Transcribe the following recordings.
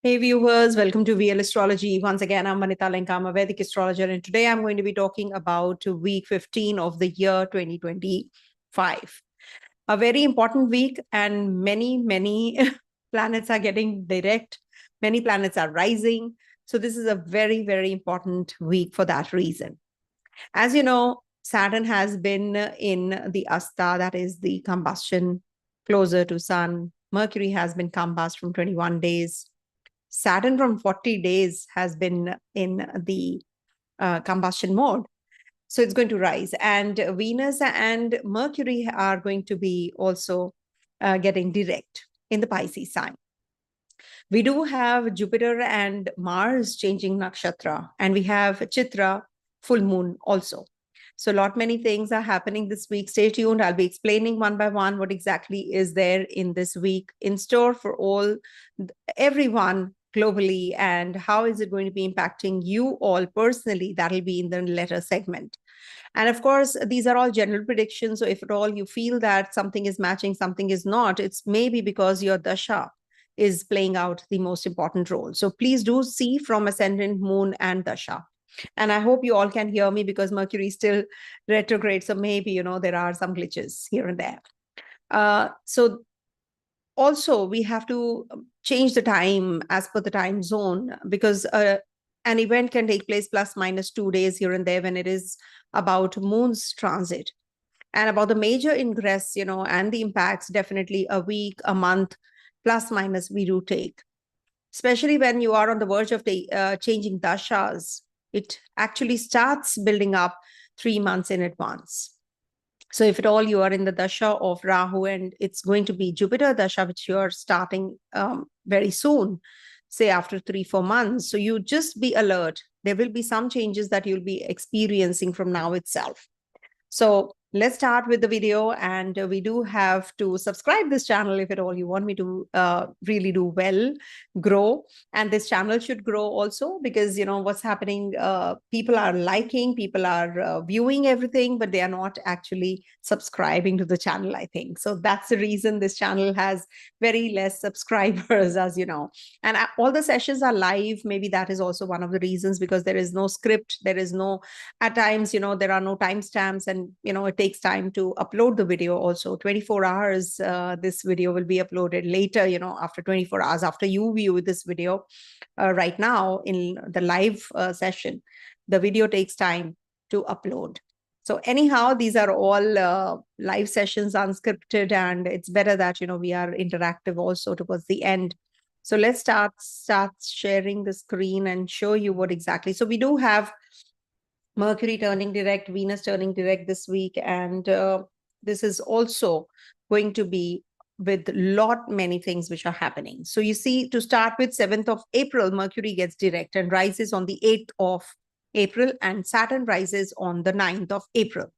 Hey viewers, welcome to VL Astrology. Once again, I'm Vanita Lenkam, a Vedic astrologer, and today I'm going to be talking about week 15 of the year 2025. A very important week, and many planets are getting direct. Many planets are rising. So this is a very important week for that reason. As you know, Saturn has been in the Asta, that is the combustion closer to Sun. Mercury has been combust from 21 days. Saturn from 40 days has been in the combustion mode. So it's going to rise. And Venus and Mercury are going to be also getting direct in the Pisces sign. We do have Jupiter and Mars changing nakshatra, and we have Chitra full moon also. So many things are happening this week. Stay tuned. I'll be explaining one by one what exactly is there in this week in store for everyone globally, and how is it going to be impacting you all personally. That'll be in the letter segment. And of course, these are all general predictions. So if at all you feel that something is matching, something is not, it's maybe because your dasha is playing out the most important role. So please do see from ascendant, moon, and dasha. And I hope you all can hear me because Mercury is still retrograde. So maybe, there are some glitches here and there. So also we have to change the time as per the time zone, because an event can take place plus minus 2 days here and there when it is about moon's transit. And about the major ingress, and the impacts, definitely a week, a month, plus minus we do take. Especially when you are on the verge of changing dashas, it actually starts building up 3 months in advance. So if at all you are in the dasha of Rahu, and it's going to be Jupiter dasha, which you're starting very soon, say after 3-4 months. So you just be alert. There will be some changes that you'll be experiencing from now itself. So let's start with the video, and we do have to subscribe this channel if at all you want me to really do well, grow. And this channel should grow also because, what's happening, people are liking, people are viewing everything, but they are not actually subscribing to the channel, I think. So that's the reason this channel has very less subscribers, as you know. And all the sessions are live. Maybe that is also one of the reasons, because there is no script. There is no, at times, there are no timestamps, and, it takes time to upload the video also. 24 hours, this video will be uploaded later, after 24 hours after you view this video. Right now in the live session, the video takes time to upload. So anyhow, these are all live sessions, unscripted, and it's better that, we are interactive also towards the end. So let's start sharing the screen and show you what exactly. So we do have Mercury turning direct, Venus turning direct this week, and this is also going to be with many things which are happening. So you see, to start with, 7th of April, Mercury gets direct and rises on the 8th of April, and Saturn rises on the 9th of April.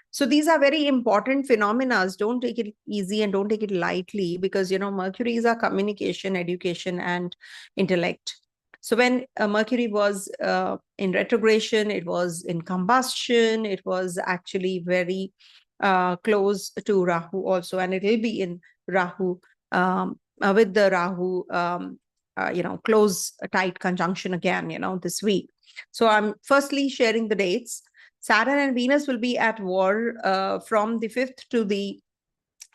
So these are very important phenomena. Don't take it easy and don't take it lightly, because, Mercury is our communication, education, and intellect. So when Mercury was in retrogression, it was in combustion, it was actually very close to Rahu also, and it will be in Rahu, with the Rahu, close, tight conjunction again, this week. So I'm firstly sharing the dates. Saturn and Venus will be at war from the 5th to the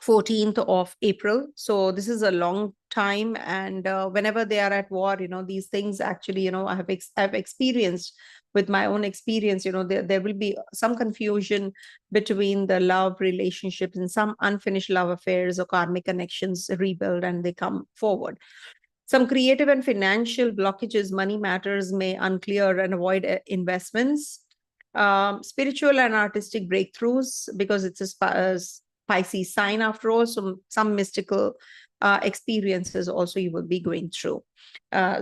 14th of April. So this is a long time, and whenever they are at war, these things actually, I've experienced with my own experience, there will be some confusion between the love relationships, and some unfinished love affairs or karmic connections rebuild and they come forward. Some creative and financial blockages, money matters may unclear, and avoid investments. Spiritual and artistic breakthroughs, because it's a Pisces sign after all. So some mystical experiences also you will be going through.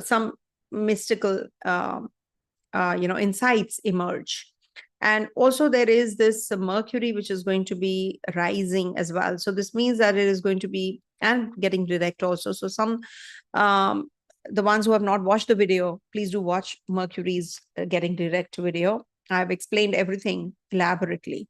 Some mystical, insights emerge. And also there is this Mercury, which is going to be rising as well. So this means that it is going to be, and getting direct also. So some, the ones who have not watched the video, please do watch Mercury's getting direct video. I've explained everything elaborately.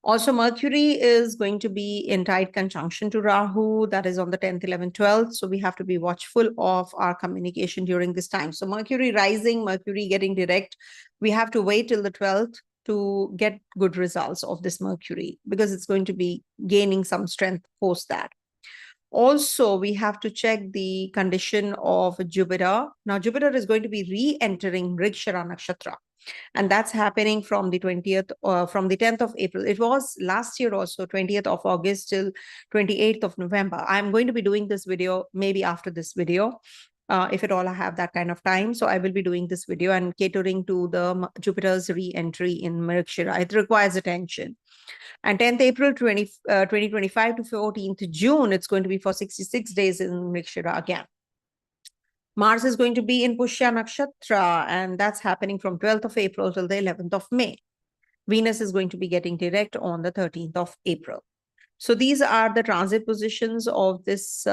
Also, Mercury is going to be in tight conjunction to Rahu. That is on the 10th, 11th, 12th. So we have to be watchful of our communication during this time. So Mercury rising, Mercury getting direct. We have to wait till the 12th to get good results of this Mercury, because it's going to be gaining some strength post that. Also, we have to check the condition of Jupiter. Now, Jupiter is going to be re-entering Mrigashira Nakshatra. And that's happening from the 20th, from the 10th of April. It was last year also, 20th of August till 28th of November. I'm going to be doing this video maybe after this video, if at all I have that kind of time. So I will be doing this video and catering to the Jupiter's re-entry in Mrigashira. It requires attention. And 10th April 2025 to 14th June, it's going to be for 66 days in Mrigashira again. Mars is going to be in Pushya Nakshatra, and that's happening from 12th of April till the 11th of May. Venus is going to be getting direct on the 13th of April. So these are the transit positions of this,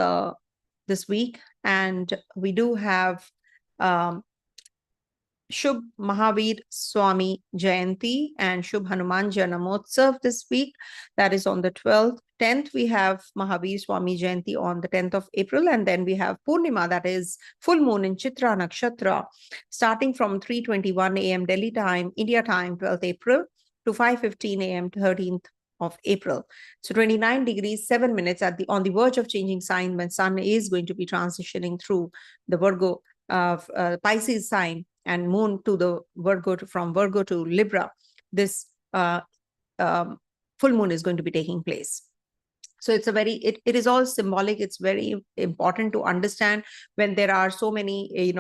this week. And we do have Shubh Mahavir Swami Jayanti and Shubh Hanuman Janamotsav this week. That is on the 12th. 10th, we have Mahavir Swami Jayanti on the 10th of April. And then we have Purnima, that is full moon in Chitra Nakshatra, starting from 3:21 a.m. Delhi time, India time, 12th April to 5:15 a.m. 13th of April. So 29 degrees, 7 minutes on the verge of changing sign, when Sun is going to be transitioning through the Virgo Pisces sign, and moon to the Virgo, from Virgo to Libra. This full moon is going to be taking place. So it's a very, it is all symbolic. It's very important to understand when there are so many,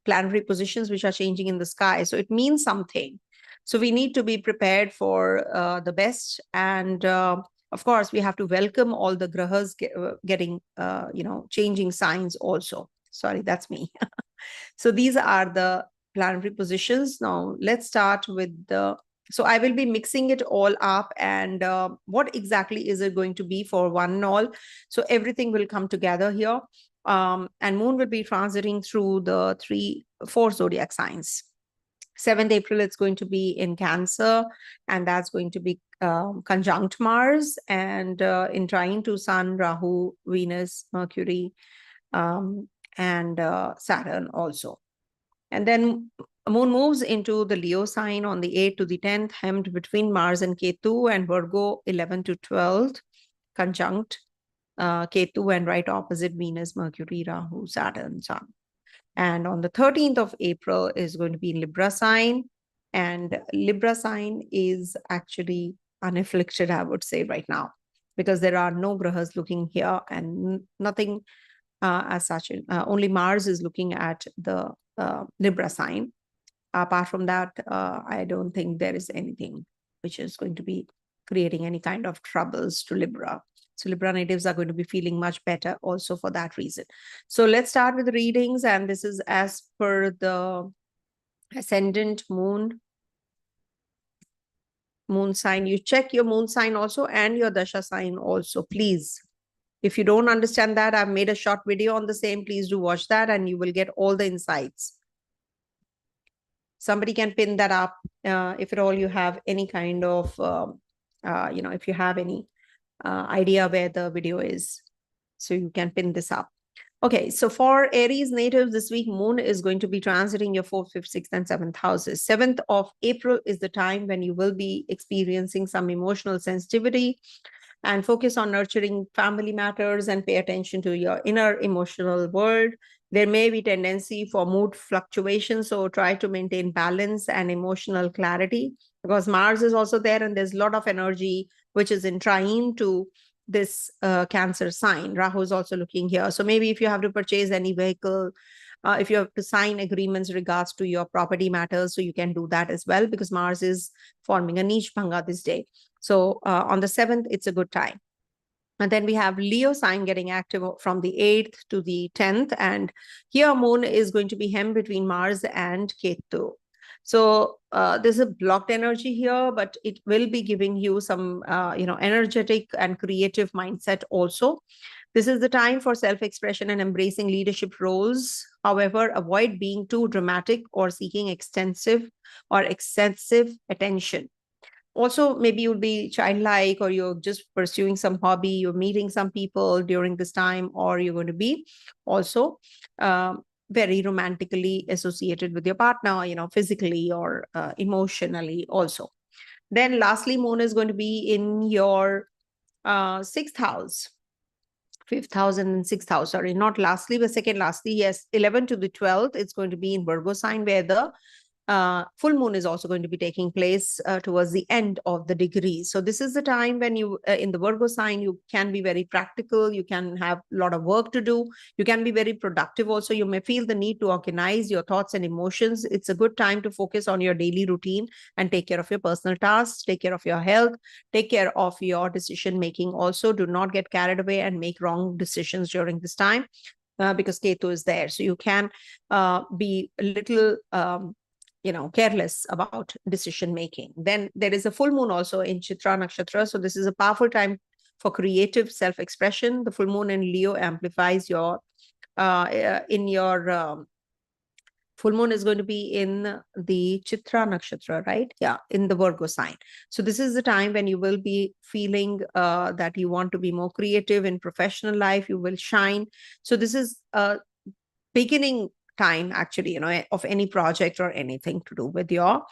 planetary positions which are changing in the sky. So it means something. So we need to be prepared for the best. And of course, we have to welcome all the grahas getting, changing signs also. Sorry, that's me. So these are the planetary positions. Now let's start with so I will be mixing it all up, and what exactly is it going to be for one and all. So everything will come together here. And moon will be transiting through the 4 zodiac signs. 7th April, it's going to be in Cancer, and that's going to be conjunct Mars, and in trine to Sun, Rahu, Venus, Mercury, and Saturn also. And then moon moves into the Leo sign on the 8th to the 10th, hemmed between Mars and Ketu, and Virgo 11 to 12th, conjunct Ketu, and right opposite Venus, Mercury, Rahu, Saturn, Sun. And on the 13th of April is going to be Libra sign, and Libra sign is actually unafflicted, I would say, right now, because there are no grahas looking here, and nothing as such. Only Mars is looking at the Libra sign. Apart from that, I don't think there is anything which is going to be creating any kind of troubles to Libra. So Libra natives are going to be feeling much better also for that reason. So let's start with the readings, and this is as per the ascendant moon sign. You check your moon sign also and your dasha sign also, please. If you don't understand that, I've made a short video on the same. Please do watch that, and you will get all the insights. Somebody can pin that up if at all you have any kind of, if you have any idea where the video is. So you can pin this up. Okay, so for Aries natives this week, moon is going to be transiting your 4th, 5th, 6th, and 7th houses. 7th of April is the time when you will be experiencing some emotional sensitivity, and focus on nurturing family matters and pay attention to your inner emotional world. There may be tendency for mood fluctuations, so try to maintain balance and emotional clarity, because Mars is also there, and there's a lot of energy which is in trine to this Cancer sign. Rahu is also looking here. So maybe if you have to purchase any vehicle, if you have to sign agreements regards to your property matters, so you can do that as well, because Mars is forming a niche bhanga this day. So on the 7th, it's a good time. And then we have Leo sign getting active from the 8th to the 10th. And here moon is going to be hemmed between Mars and Ketu. So there's a blocked energy here, but it will be giving you some, energetic and creative mindset also. This is the time for self-expression and embracing leadership roles. However, avoid being too dramatic or seeking extensive or excessive attention. also maybe you'll be childlike, or you're just pursuing some hobby, you're meeting some people during this time, or you're going to be also very romantically associated with your partner, physically or emotionally also. Then lastly, moon is going to be in your sixth house, fifth house and sixth house. Sorry, not lastly, but second lastly. Yes, 11 to the 12th, it's going to be in Virgo sign, where the full moon is also going to be taking place towards the end of the degrees. So this is the time when you, in the Virgo sign, you can be very practical. You can have a lot of work to do. You can be very productive also. You may feel the need to organize your thoughts and emotions. It's a good time to focus on your daily routine and take care of your personal tasks, take care of your health, take care of your decision making. Also, do not get carried away and make wrong decisions during this time. Because Ketu is there. So you can be a little careless about decision making. Then there is a full moon also in Chitra Nakshatra. So this is a powerful time for creative self-expression. The full moon in Leo amplifies your full moon is going to be in the Chitra Nakshatra, right? Yeah, in the Virgo sign. So this is the time when you will be feeling that you want to be more creative in professional life. You will shine. So this is a beginning time, actually, of any project or anything to do with your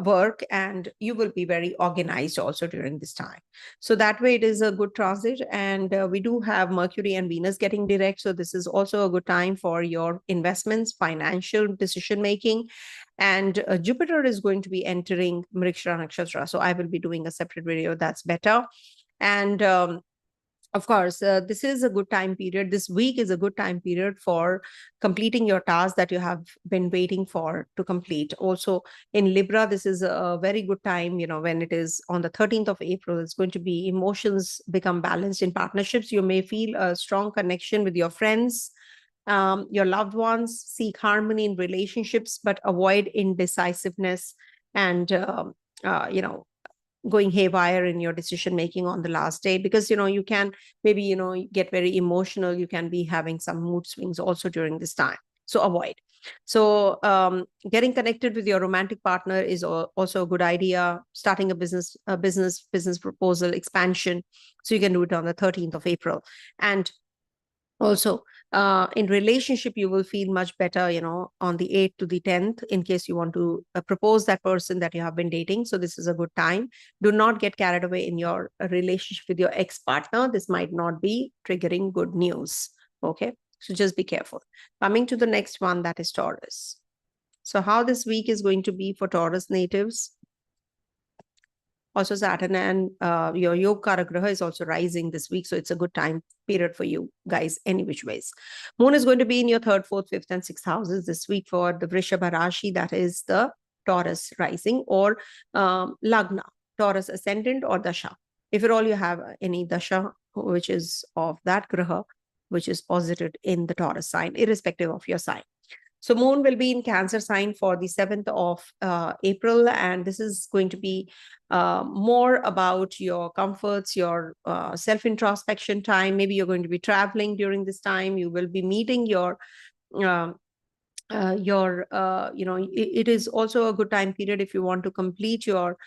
work, and you will be very organized also during this time. So that way it is a good transit. And we do have Mercury and Venus getting direct. So this is also a good time for your investments, financial decision making. And Jupiter is going to be entering Mrigashira Nakshatra. So I will be doing a separate video that's better. And of course, this is a good time period. This week is a good time period for completing your tasks that you have been waiting for to complete. Also, in Libra, this is a very good time, when it is on the 13th of April, it's going to be emotions become balanced in partnerships. You may feel a strong connection with your friends, your loved ones, seek harmony in relationships, but avoid indecisiveness and, going haywire in your decision making on the last day, because you can maybe get very emotional. You can be having some mood swings also during this time, so avoid. So getting connected with your romantic partner is also a good idea. Starting a business proposal expansion, so you can do it on the 13th of April. And also, in relationship, you will feel much better, on the 8th to the 10th, in case you want to propose that person that you have been dating. So this is a good time. Do not get carried away in your relationship with your ex-partner. This might not be triggering good news. Okay, so just be careful. Coming to the next one, that is Taurus. So how this week is going to be for Taurus natives. Also, Saturn and your Yoga Graha is also rising this week. So it's a good time period for you guys, any which ways. Moon is going to be in your third, fourth, fifth, and sixth houses this week for the Vrishabha Rashi, that is the Taurus rising, or Lagna, Taurus ascendant, or Dasha. If at all you have any Dasha, which is of that Graha, which is posited in the Taurus sign, irrespective of your sign. So moon will be in Cancer sign for the 7th of April. And this is going to be more about your comforts, your self-introspection time. Maybe you're going to be traveling during this time. You will be meeting it is also a good time period if you want to complete your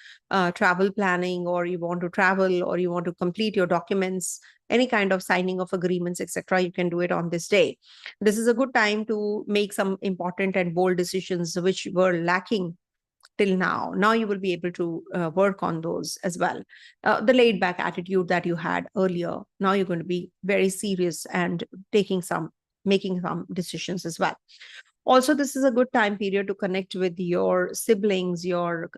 travel planning, or you want to travel, or you want to complete your documents, any kind of signing of agreements, etc. You can do it on this day. This is a good time to make some important and bold decisions which were lacking till now. Now you will be able to work on those as well. The laid back attitude that you had earlier, now you're going to be very serious and making some decisions as well. Also, this is a good time period to connect with your siblings, your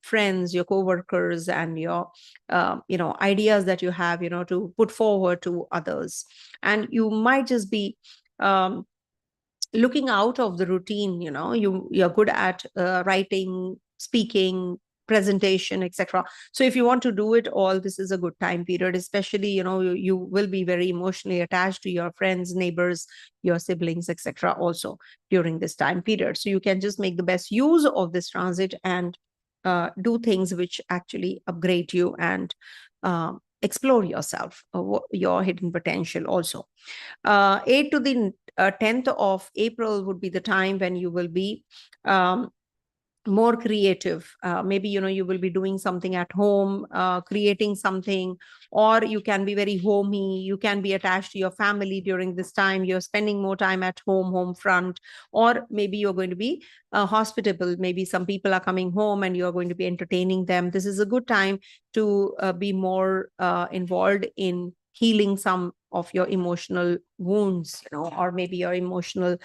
friends, your co-workers, and your, ideas that you have, to put forward to others. And you might just be looking out of the routine. You're good at writing, speaking, presentation, etc. So if you want to do it all, this is a good time period. Especially, you will be very emotionally attached to your friends, neighbors, your siblings, etc. also during this time period. So you can just make the best use of this transit and do things which actually upgrade you and explore yourself, your hidden potential also. 8 to the 10th of April would be the time when you will be more creative. Maybe, you will be doing something at home, creating something, or you can be very homey. You can be attached to your family during this time. You're spending more time at home front, or maybe you're going to be hospitable. Maybe some people are coming home and you're going to be entertaining them. This is a good time to be more involved in healing some of your emotional wounds, or maybe your emotional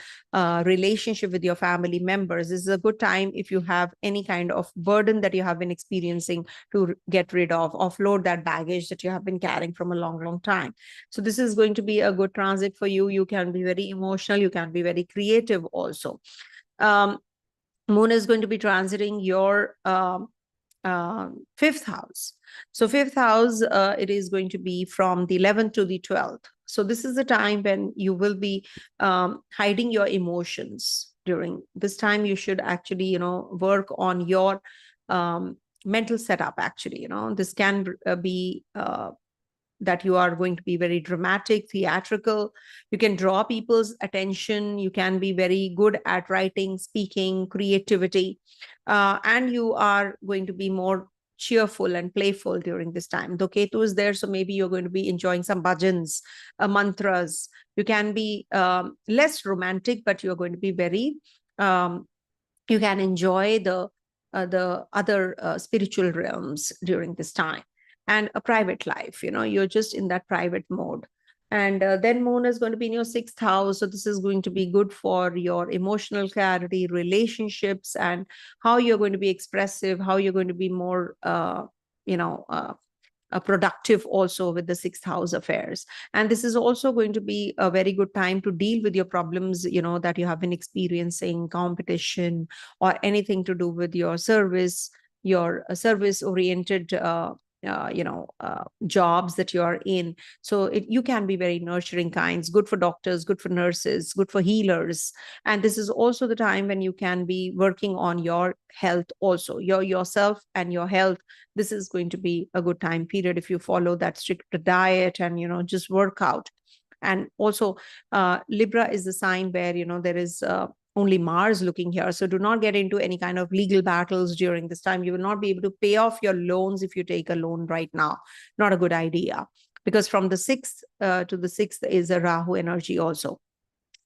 relationship with your family members. This is a good time if you have any kind of burden that you have been experiencing to get rid of, offload that baggage that you have been carrying from a long time. So this is going to be a good transit for you. You can be very emotional. You can be very creative also. Moon is going to be transiting your fifth house. So fifth house, it is going to be from the 11th to the 12th. So this is the time when you will be hiding your emotions. During this time, you should actually, work on your mental setup. Actually, this can be that you are going to be very dramatic, theatrical. You can draw people's attention. You can be very good at writing, speaking, creativity. And you are going to be more cheerful and playful during this time. The Ketu is there, so maybe you're going to be enjoying some bhajans, mantras. You can be less romantic, but you're going to be very, you can enjoy the other spiritual realms during this time. And a private life, you're just in that private mode. And then Moon is going to be in your sixth house. So this is going to be good for your emotional clarity, relationships, and how you're going to be expressive, how you're going to be more, productive also with the sixth house affairs. And this is also going to be a very good time to deal with your problems, that you have been experiencing, competition, or anything to do with your service, your service oriented jobs that you are in. So you can be very nurturing kinds, good for doctors, good for nurses, good for healers. And this is also the time when you can be working on your health also, yourself and your health. This is going to be a good time period if you follow that strict diet and, just work out. And also, Libra is the sign where, there is only Mars looking here. So do not get into any kind of legal battles during this time. You will not be able to pay off your loans if you take a loan right now. Not a good idea, because from the 6th to the 6th is a Rahu energy also.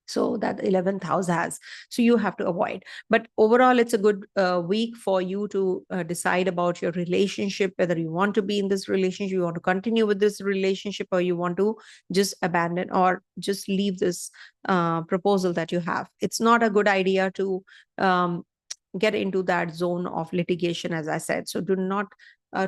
So that 11th house has, so you have to avoid. But overall, it's a good week for you to decide about your relationship, whether you want to be in this relationship, you want to continue with this relationship, or you want to just abandon or just leave this proposal that you have. It's not a good idea to get into that zone of litigation, as I said. So do not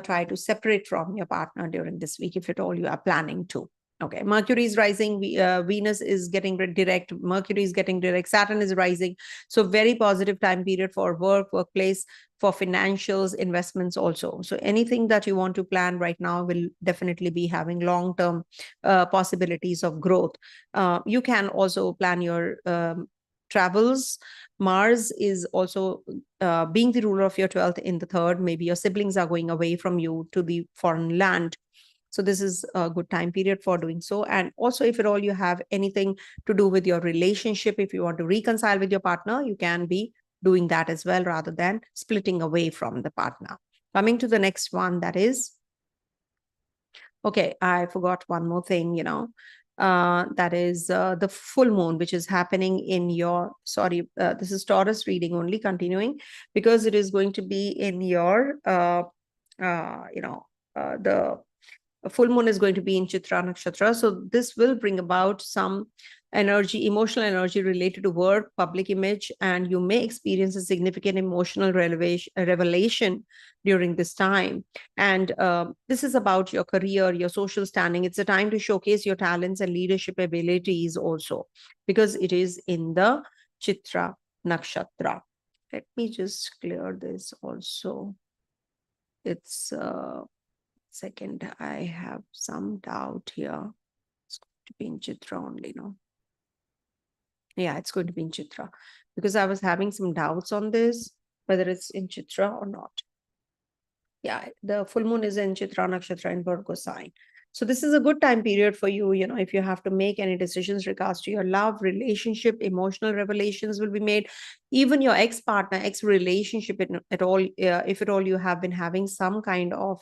try to separate from your partner during this week, if at all you are planning to. Okay, Mercury is rising, Venus is getting direct, Mercury is getting direct, Saturn is rising. So very positive time period for work, workplace, for financials, investments also. So anything that you want to plan right now will definitely be having long-term possibilities of growth. You can also plan your travels. Mars is also being the ruler of your 12th in the 3rd. Maybe your siblings are going away from you to the foreign land. So this is a good time period for doing so. And also, if at all you have anything to do with your relationship, if you want to reconcile with your partner, you can be doing that as well, rather than splitting away from the partner. Coming to the next one, that is, okay, I forgot one more thing, that is the full moon, which is happening in your, sorry, this is Taurus reading only, continuing, because it is going to be in your, the full moon is going to be in Chitra Nakshatra. So this will bring about some energy, emotional energy related to work, public image, and you may experience a significant emotional revelation during this time. And this is about your career, your social standing. It's a time to showcase your talents and leadership abilities also, because it is in the Chitra Nakshatra. Let me just clear this also. It's second, I have some doubt here. It's going to be in Chitra only, no? Yeah, it's going to be in Chitra, because I was having some doubts on this, whether it's in Chitra or not. Yeah, the full moon is in Chitra Nakshatra in Virgo sign. So this is a good time period for you, if you have to make any decisions regards to your love, relationship, emotional revelations will be made. Even your ex-partner, ex-relationship at all, if at all you have been having some kind of,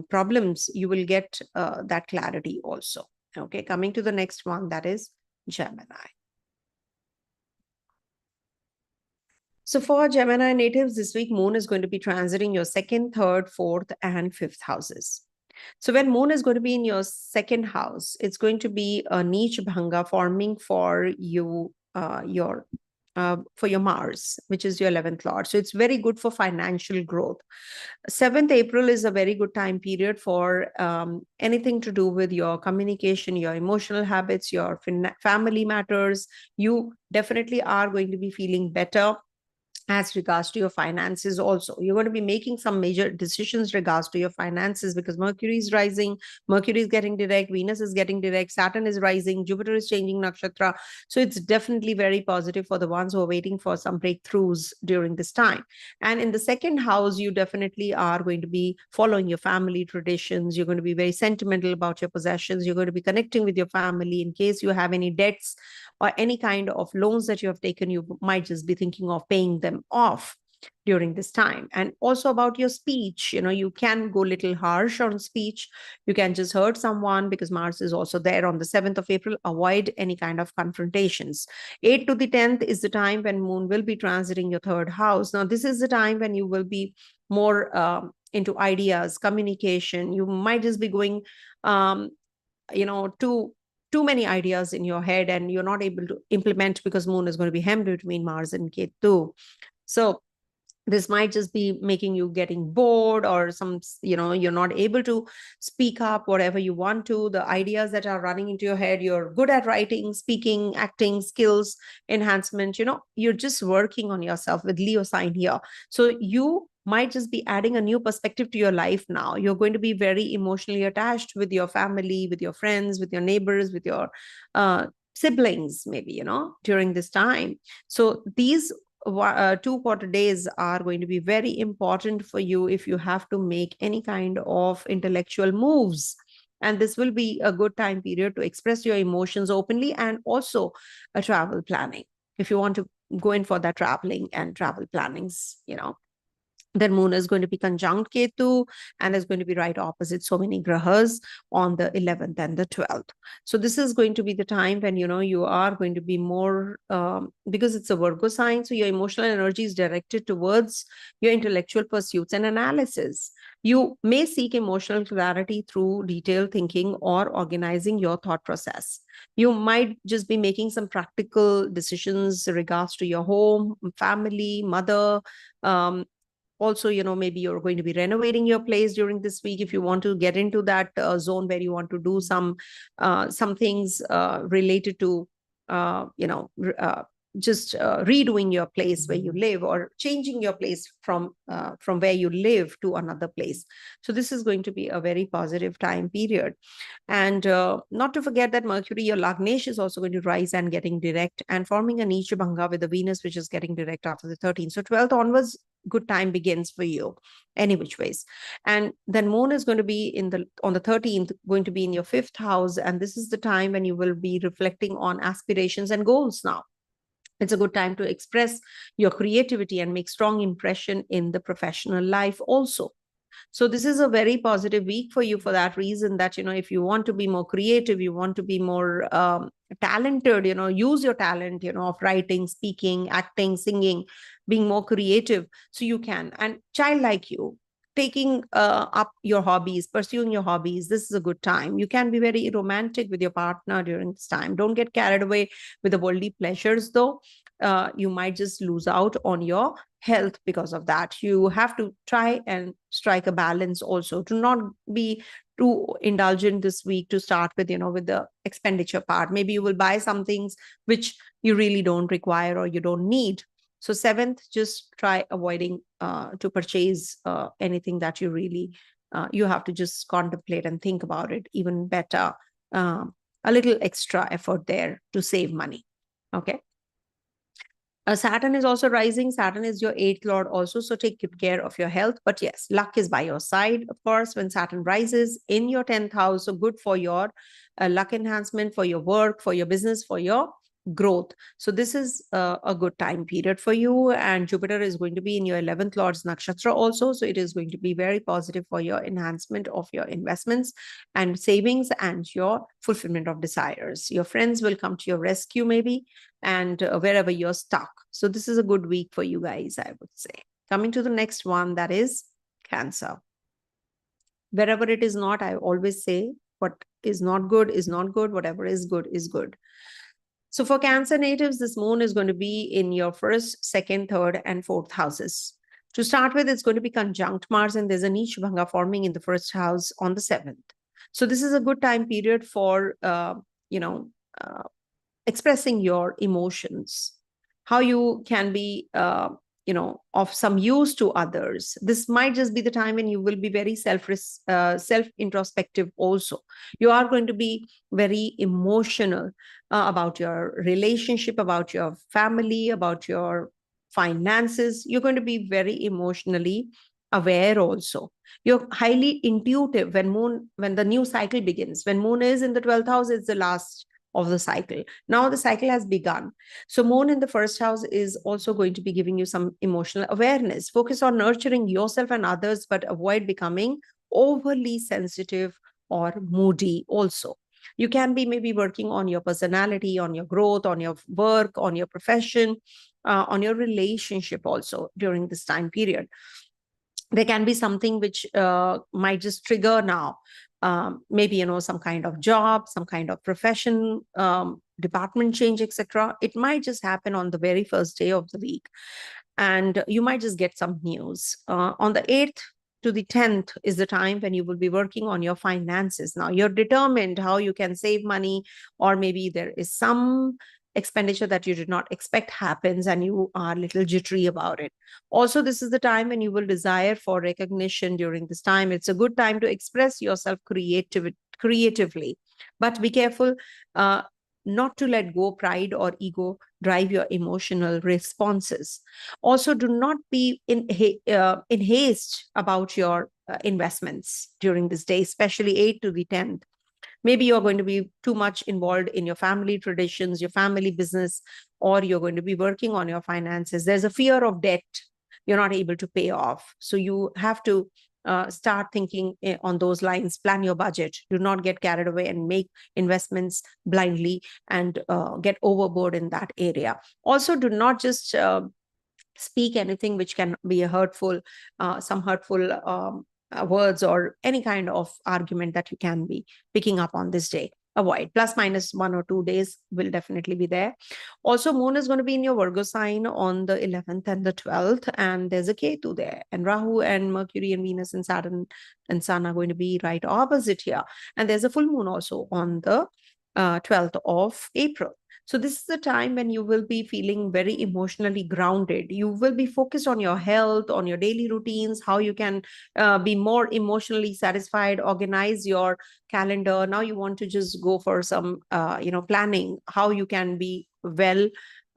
problems, you will get that clarity also. Okay, coming to the next one, that is Gemini. So for Gemini natives this week, Moon is going to be transiting your second, third, fourth, and fifth houses. So when Moon is going to be in your second house, it's going to be a niche bhanga forming for you, for your Mars, which is your 11th lord. So it's very good for financial growth. 7th April is a very good time period for anything to do with your communication, your emotional habits, your family matters. You definitely are going to be feeling better as regards to your finances also. You're going to be making some major decisions regards to your finances because Mercury is rising, Mercury is getting direct, Venus is getting direct, Saturn is rising, Jupiter is changing nakshatra. So it's definitely very positive for the ones who are waiting for some breakthroughs during this time. And in the second house, you definitely are going to be following your family traditions. You're going to be very sentimental about your possessions. You're going to be connecting with your family. In case you have any debts or any kind of loans that you have taken, you might just be thinking of paying them off during this time. And also about your speech, you can go a little harsh on speech. You can just hurt someone because Mars is also there on the 7th of April. Avoid any kind of confrontations. 8th to the 10th is the time when Moon will be transiting your third house. Now, this is the time when you will be more into ideas, communication. You might just be going, to too many ideas in your head and you're not able to implement because Moon is going to be hemmed between Mars and Ketu. So this might just be making you getting bored or you're not able to speak up whatever you want to. The ideas that are running into your head, you're good at writing, speaking, acting, skills enhancement, you're just working on yourself with Leo sign here. So you might just be adding a new perspective to your life now. You're going to be very emotionally attached with your family, with your friends, with your neighbors, with your siblings, maybe, during this time. So these 2 quarter days are going to be very important for you if you have to make any kind of intellectual moves. And this will be a good time period to express your emotions openly and also a travel planning. If you want to go in for that traveling and travel plannings, then Moon is going to be conjunct Ketu and is going to be right opposite so many grahas on the 11th and the 12th. So this is going to be the time when, you are going to be more, because it's a Virgo sign, so your emotional energy is directed towards your intellectual pursuits and analysis. You may seek emotional clarity through detailed thinking or organizing your thought process. You might just be making some practical decisions regards to your home, family, mother, also, maybe you're going to be renovating your place during this week. If you want to get into that zone where you want to do some things related to, just redoing your place where you live or changing your place from where you live to another place. So this is going to be a very positive time period. And not to forget that Mercury, your Lagnesh, is also going to rise and getting direct and forming a niche bhanga with the Venus, which is getting direct after the 13th. So 12th onwards, good time begins for you any which ways. And then Moon is going to be on the 13th, going to be in your 5th house. And this is the time when you will be reflecting on aspirations and goals now. It's a good time to express your creativity and make strong impression in the professional life also. So this is a very positive week for you for that reason that, if you want to be more creative, you want to be more talented, use your talent, of writing, speaking, acting, singing, being more creative. So you can. And child like you, taking up your hobbies, pursuing your hobbies, this is a good time. You can be very romantic with your partner during this time. Don't get carried away with the worldly pleasures, though. You might just lose out on your health because of that. You have to try and strike a balance also to not be too indulgent this week to start with, with the expenditure part. Maybe you will buy some things which you really don't require or you don't need. So 7th, just try avoiding to purchase anything that you really, you have to just contemplate and think about it even better. A little extra effort there to save money. Okay. Saturn is also rising. Saturn is your 8th lord also. So take good care of your health. But yes, luck is by your side, of course, when Saturn rises in your 10th house. So good for your luck enhancement, for your work, for your business, for your growth. So this is a good time period for you. And Jupiter is going to be in your 11th lord's nakshatra also. So it is going to be very positive for your enhancement of your investments and savings and your fulfillment of desires. Your friends will come to your rescue maybe, and wherever you're stuck. So this is a good week for you guys, I would say. Coming to the next one, that is Cancer. Wherever it is not, I always say what is not good is not good. Whatever is good is good. So for Cancer natives, this moon is going to be in your 1st, 2nd, 3rd, and 4th houses. To start with, it's going to be conjunct Mars, and there's a niche bhanga forming in the 1st house on the 7th. So this is a good time period for, expressing your emotions, how you can be, of some use to others. This might just be the time when you will be very self-introspective also. You are going to be very emotional about your relationship, about your family, about your finances. You're going to be very emotionally aware also. You're highly intuitive when the new cycle begins. When moon is in the 12th house, it's the last of the cycle. Now the cycle has begun. So moon in the 1st house is also going to be giving you some emotional awareness. Focus on nurturing yourself and others, but avoid becoming overly sensitive or moody also. You can be maybe working on your personality, on your growth, on your work, on your profession, on your relationship also during this time period. There can be something which might just trigger now. Maybe, some kind of job, some kind of profession, department change, etc. It might just happen on the very first day of the week. And you might just get some news. On the 8th to the 10th is the time when you will be working on your finances. Now you're determined how you can save money, or maybe there is some expenditure that you did not expect happens and you are a little jittery about it. Also, this is the time when you will desire for recognition. During this time, it's a good time to express yourself creatively, but be careful not to let go pride or ego drive your emotional responses. Also, do not be in haste about your investments during this day, especially 8 to the 10th. Maybe you're going to be too much involved in your family traditions, your family business, or you're going to be working on your finances. There's a fear of debt you're not able to pay off. So you have to start thinking on those lines. Plan your budget. Do not get carried away and make investments blindly and get overboard in that area. Also, do not just speak anything which can be some hurtful words or any kind of argument that you can be picking up on this day. Avoid. Plus minus 1 or 2 days will definitely be there. Also, moon is going to be in your Virgo sign on the 11th and the 12th, and there's a Ketu there, and Rahu and Mercury and Venus and Saturn and Sun are going to be right opposite here. And there's a full moon also on the 12th of April. So this is the time when you will be feeling very emotionally grounded. You will be focused on your health, on your daily routines, how you can be more emotionally satisfied, organize your calendar. Now you want to just go for some, planning, how you can be well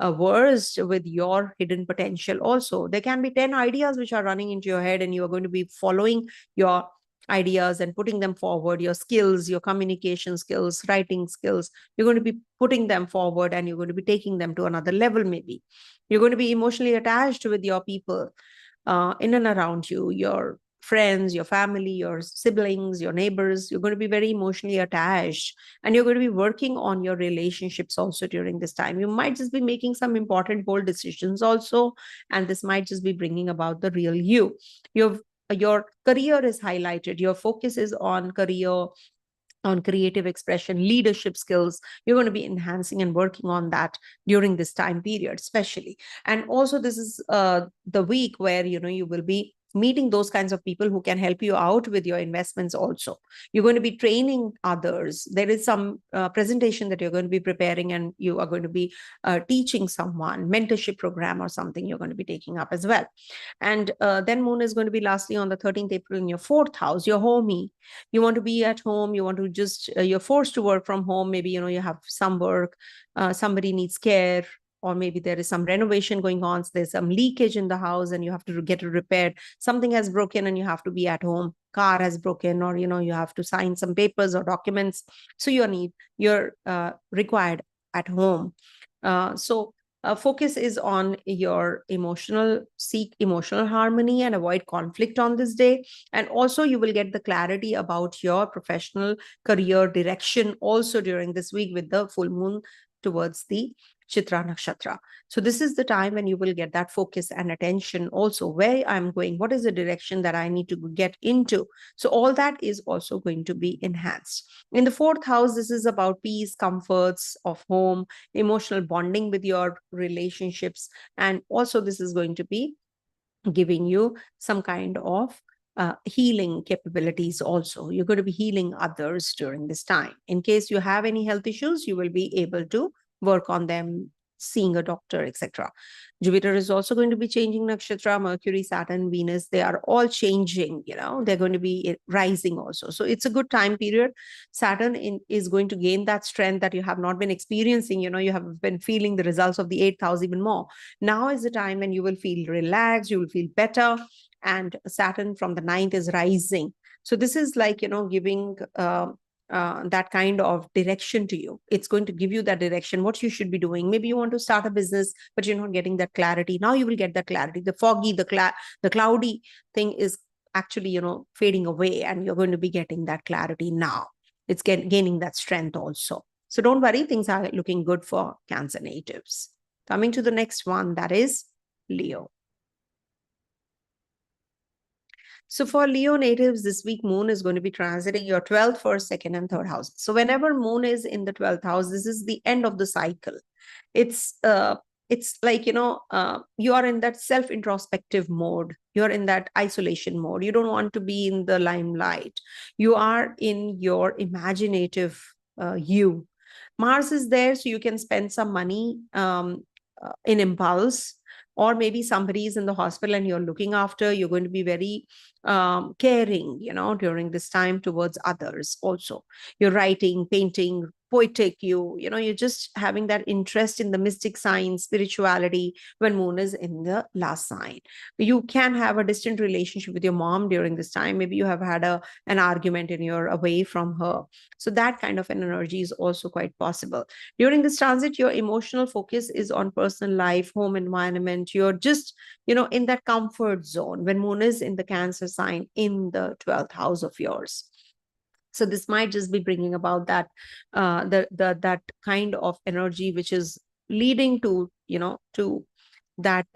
versed with your hidden potential also. There can be 10 ideas which are running into your head, and you are going to be following your ideas and putting them forward. Your skills, your communication skills, writing skills, you're going to be putting them forward, and you're going to be taking them to another level. Maybe you're going to be emotionally attached with your people in and around you, your friends, your family, your siblings, your neighbors. You're going to be very emotionally attached, and you're going to be working on your relationships also during this time. You might just be making some important bold decisions also, and this might just be bringing about the real you. Your career is highlighted. Your focus is on career, on creative expression, leadership skills. You're going to be enhancing and working on that during this time period, especially. And also, this is the week where, you will be meeting those kinds of people who can help you out with your investments also. You're going to be training others. There is some presentation that you're going to be preparing, and you are going to be teaching someone, mentorship program or something you're going to be taking up as well. And then moon is going to be lastly on the 13th April in your 4th house, your homey. You want to be at home. You want to just, you're forced to work from home. Maybe, you have some work, somebody needs care. or maybe there is some renovation going on. So there's some leakage in the house and you have to get it repaired. Something has broken and you have to be at home. Car has broken, or you have to sign some papers or documents. So you're required at home. So focus is on your seek emotional harmony and avoid conflict on this day. And also you will get the clarity about your professional career direction also during this week with the full moon towards the Chitra Nakshatra. So this is the time when you will get that focus and attention also, where I'm going, what is the direction that I need to get into. So all that is also going to be enhanced. In the fourth house, this is about peace, comforts of home, emotional bonding with your relationships. And also this is going to be giving you some kind of healing capabilities also. You're going to be healing others during this time. In case you have any health issues, you will be able to work on them, seeing a doctor, etc. Jupiter is also going to be changing nakshatra. Mercury, Saturn, Venus, they are all changing, they're going to be rising also. So it's a good time period. Saturn is going to gain that strength that you have not been experiencing. You have been feeling the results of the 8th house even more. Now is the time when you will feel relaxed, you will feel better. And Saturn from the 9th is rising. So this is like, giving that kind of direction to you. It's going to give you that direction, what you should be doing. Maybe you want to start a business, but you're not getting that clarity. Now you will get that clarity. The foggy, the cloudy thing is actually, fading away, and you're going to be getting that clarity now. It's gaining that strength also. So don't worry, things are looking good for Cancer natives. Coming to the next one, that is Leo. So for Leo natives, this week, moon is going to be transiting your 12th, 1st, 2nd, and 3rd house. So whenever moon is in the 12th house, this is the end of the cycle. It's like, you are in that self-introspective mode. You're in that isolation mode. You don't want to be in the limelight. You are in your imaginative you. Mars is there, so you can spend some money in impulse. Or maybe somebody is in the hospital and you're looking after. You're going to be very caring, during this time towards others also. You're writing, painting, poetic, you're just having that interest in the mystic science, spirituality when moon is in the last sign. You can have a distant relationship with your mom during this time. Maybe you have had an argument and you're away from her. So that kind of an energy is also quite possible. During this transit, your emotional focus is on personal life, home environment. You're just, in that comfort zone when moon is in the Cancer sign in the 12th house of yours. So this might just be bringing about that that kind of energy which is leading to to that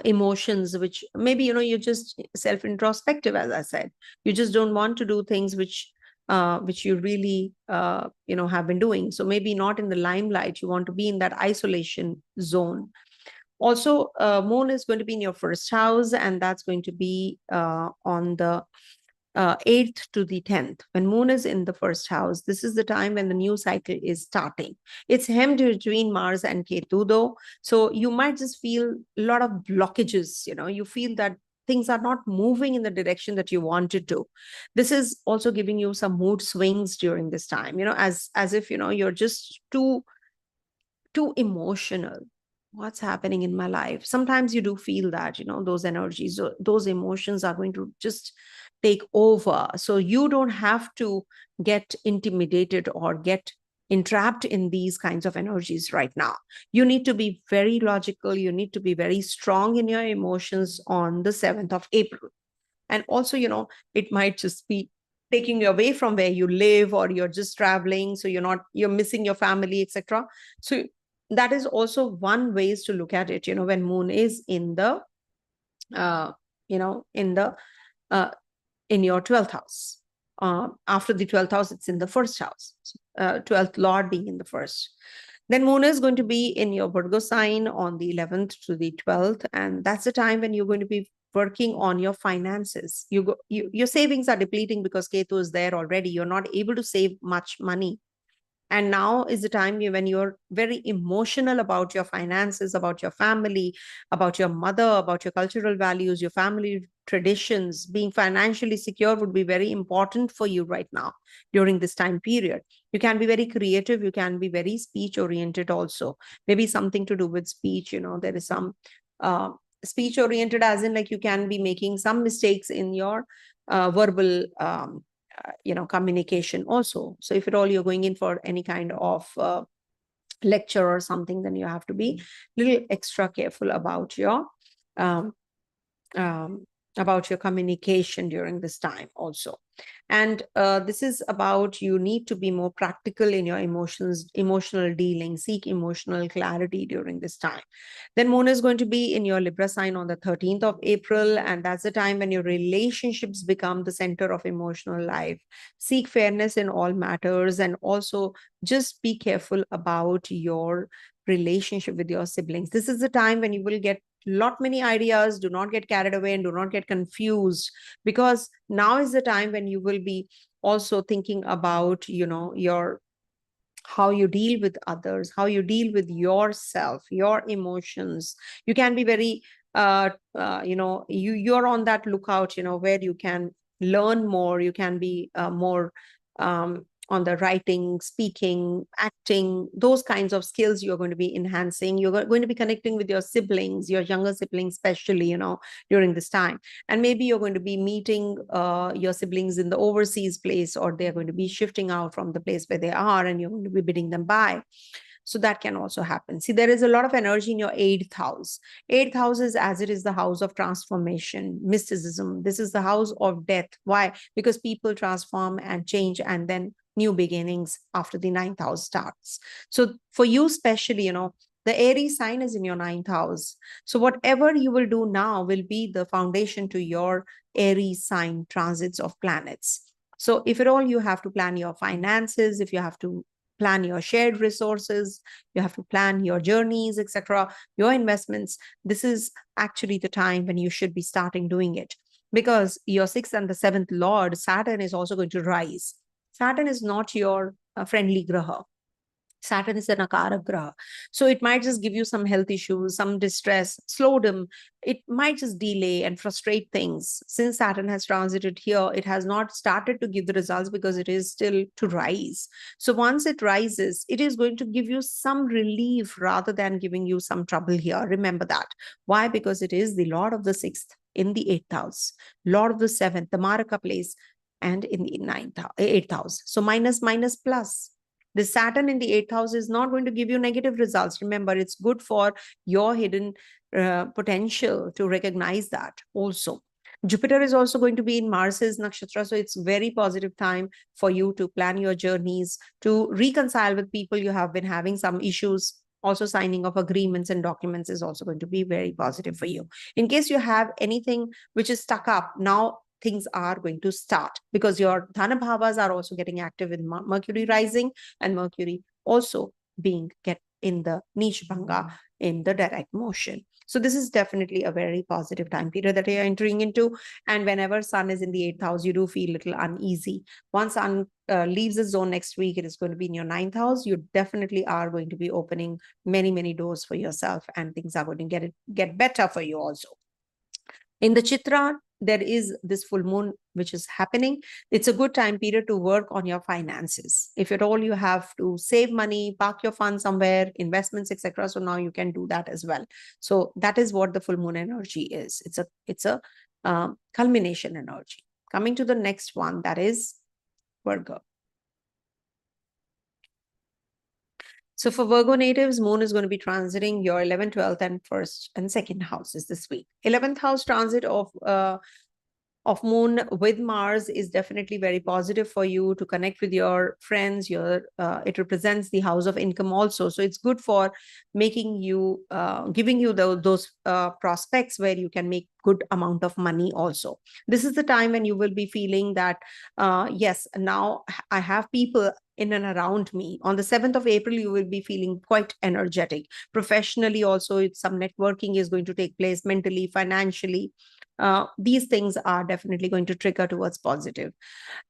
emotions which maybe you're just self-introspective. As I said, you just don't want to do things which you really have been doing. So maybe not in the limelight. You want to be in that isolation zone. Also, moon is going to be in your 1st house, and that's going to be on the 8th to the 10th. When moon is in the 1st house, this is the time when the new cycle is starting. It's hemmed between Mars and Ketu though. So you might just feel a lot of blockages. You feel that things are not moving in the direction that you wanted to. This is also giving you some mood swings during this time, as if, you're just too emotional. What's happening in my life? Sometimes you do feel that, those energies, those emotions are going to just take over. So you don't have to get intimidated or get entrapped in these kinds of energies right now. You need to be very logical. You need to be very strong in your emotions on the 7th of April. And also, it might just be taking you away from where you live, or you're just traveling. So you're missing your family, etc. So that is also one ways to look at it, when moon is in the, in your 12th house. After the 12th house, it's in the 1st house, 12th Lord being in the 1st. Then moon is going to be in your Virgo sign on the 11th to the 12th. And that's the time when you're going to be working on your finances. Your savings are depleting because Ketu is there already. You're not able to save much money. And now is the time when you're very emotional about your finances, about your family, about your mother, about your cultural values, your family traditions. Being financially secure would be very important for you right now during this time period. You can be very creative. You can be very speech oriented also. Maybe something to do with speech. There is some speech oriented, as in like you can be making some mistakes in your verbal communication also. So if at all you're going in for any kind of lecture or something, then you have to be a little extra careful um, um, about your communication during this time also. And this is about, you need to be more practical in your emotional dealing, seek emotional clarity during this time. Then moon is going to be in your Libra sign on the 13th of April, and that's the time when your relationships become the center of emotional life. Seek fairness in all matters, and also just be careful about your relationship with your siblings. This is the time when you will get lot many ideas. Do not get carried away and do not get confused, because now is the time when you will be also thinking about your how you deal with others, how you deal with yourself, your emotions. You can be very you're on that lookout, where you can learn more. You can be more on the writing, speaking, acting, those kinds of skills you're going to be enhancing. You're going to be connecting with your siblings, your younger siblings, especially, during this time. And maybe you're going to be meeting your siblings in the overseas place, or they're going to be shifting out from the place where they are, and you're going to be bidding them bye. So that can also happen. See, there is a lot of energy in your 8th house. 8th house is, as it is, the house of transformation, mysticism. This is the house of death. Why? Because people transform and change, and then new beginnings after the 9th house starts. So for you especially, the Aries sign is in your 9th house. So whatever you will do now will be the foundation to your Aries sign transits of planets. So if at all you have to plan your finances, if you have to plan your shared resources, you have to plan your journeys, etc., your investments, this is actually the time when you should be starting doing it. Because your 6th and the 7th lord, Saturn, is also going to rise. Saturn is not your friendly graha. Saturn is an Akara graha. So it might just give you some health issues, some distress, slowdom. It might just delay and frustrate things. Since Saturn has transited here, it has not started to give the results because it is still to rise. So once it rises, it is going to give you some relief rather than giving you some trouble here. Remember that. Why? Because it is the Lord of the 6th in the 8th house, Lord of the 7th, the Maraka place, and in the 8th house. So minus, minus, plus. The Saturn in the 8th house is not going to give you negative results. Remember, it's good for your hidden potential to recognize that also. Jupiter is also going to be in Mars's nakshatra, so it's very positive time for you to plan your journeys, to reconcile with people you have been having some issues. Also, signing of agreements and documents is also going to be very positive for you. In case you have anything which is stuck up, now things are going to start, because your Dhana Bhavas are also getting active in Mercury rising, and Mercury also being get in the Niche Bhanga in the direct motion. So this is definitely a very positive time period that you're entering into. And whenever Sun is in the 8th house, you do feel a little uneasy. Once Sun leaves the zone next week, it is going to be in your 9th house. You definitely are going to be opening many, many doors for yourself, and things are going to get better for you also. In the Chitra, there is this full moon which is happening. It's a good time period to work on your finances. If at all you have to save money, park your funds somewhere, investments, etc. So now you can do that as well. So that is what the full moon energy is. It's a culmination energy. Coming to the next one, that is Virgo. So for Virgo natives, moon is going to be transiting your 11th, 12th, and 1st and 2nd houses this week. 11th house transit of moon with Mars is definitely very positive for you to connect with your friends. It represents the house of income also. So it's good for making you, giving you those prospects where you can make good amount of money also. This is the time when you will be feeling that, yes, now I have people in and around me. On the 7th of April, you will be feeling quite energetic. Professionally also, some networking is going to take place, mentally, financially. these things are definitely going to trigger towards positive.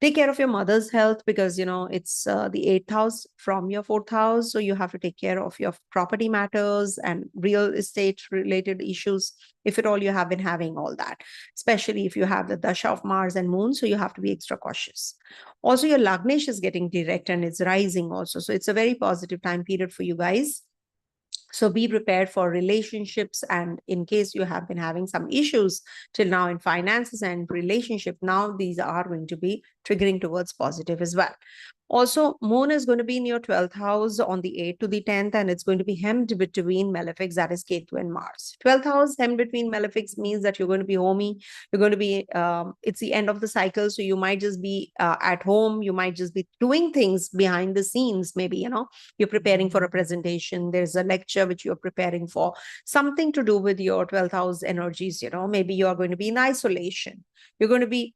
Take care of your mother's health, because it's the 8th house from your 4th house, so you have to take care of your property matters and real estate related issues, if at all you have been having all that, especially if you have the dasha of Mars and Moon, so you have to be extra cautious. Also, your Lagnesh is getting direct and it's rising also, so it's a very positive time period for you guys. So be prepared for relationships, and in case you have been having some issues till now in finances and relationship, now these are going to be triggering towards positive as well. Also, Moon is going to be in your 12th house on the 8th to the 10th, and it's going to be hemmed between malefics, that is Ketu and Mars. 12th house hemmed between malefics means that you're going to be homey. You're going to be, it's the end of the cycle, so you might just be at home. You might just be doing things behind the scenes. Maybe, you're preparing for a presentation. There's a lecture which you're preparing for. Something to do with your 12th house energies, maybe you are going to be in isolation. You're going to be...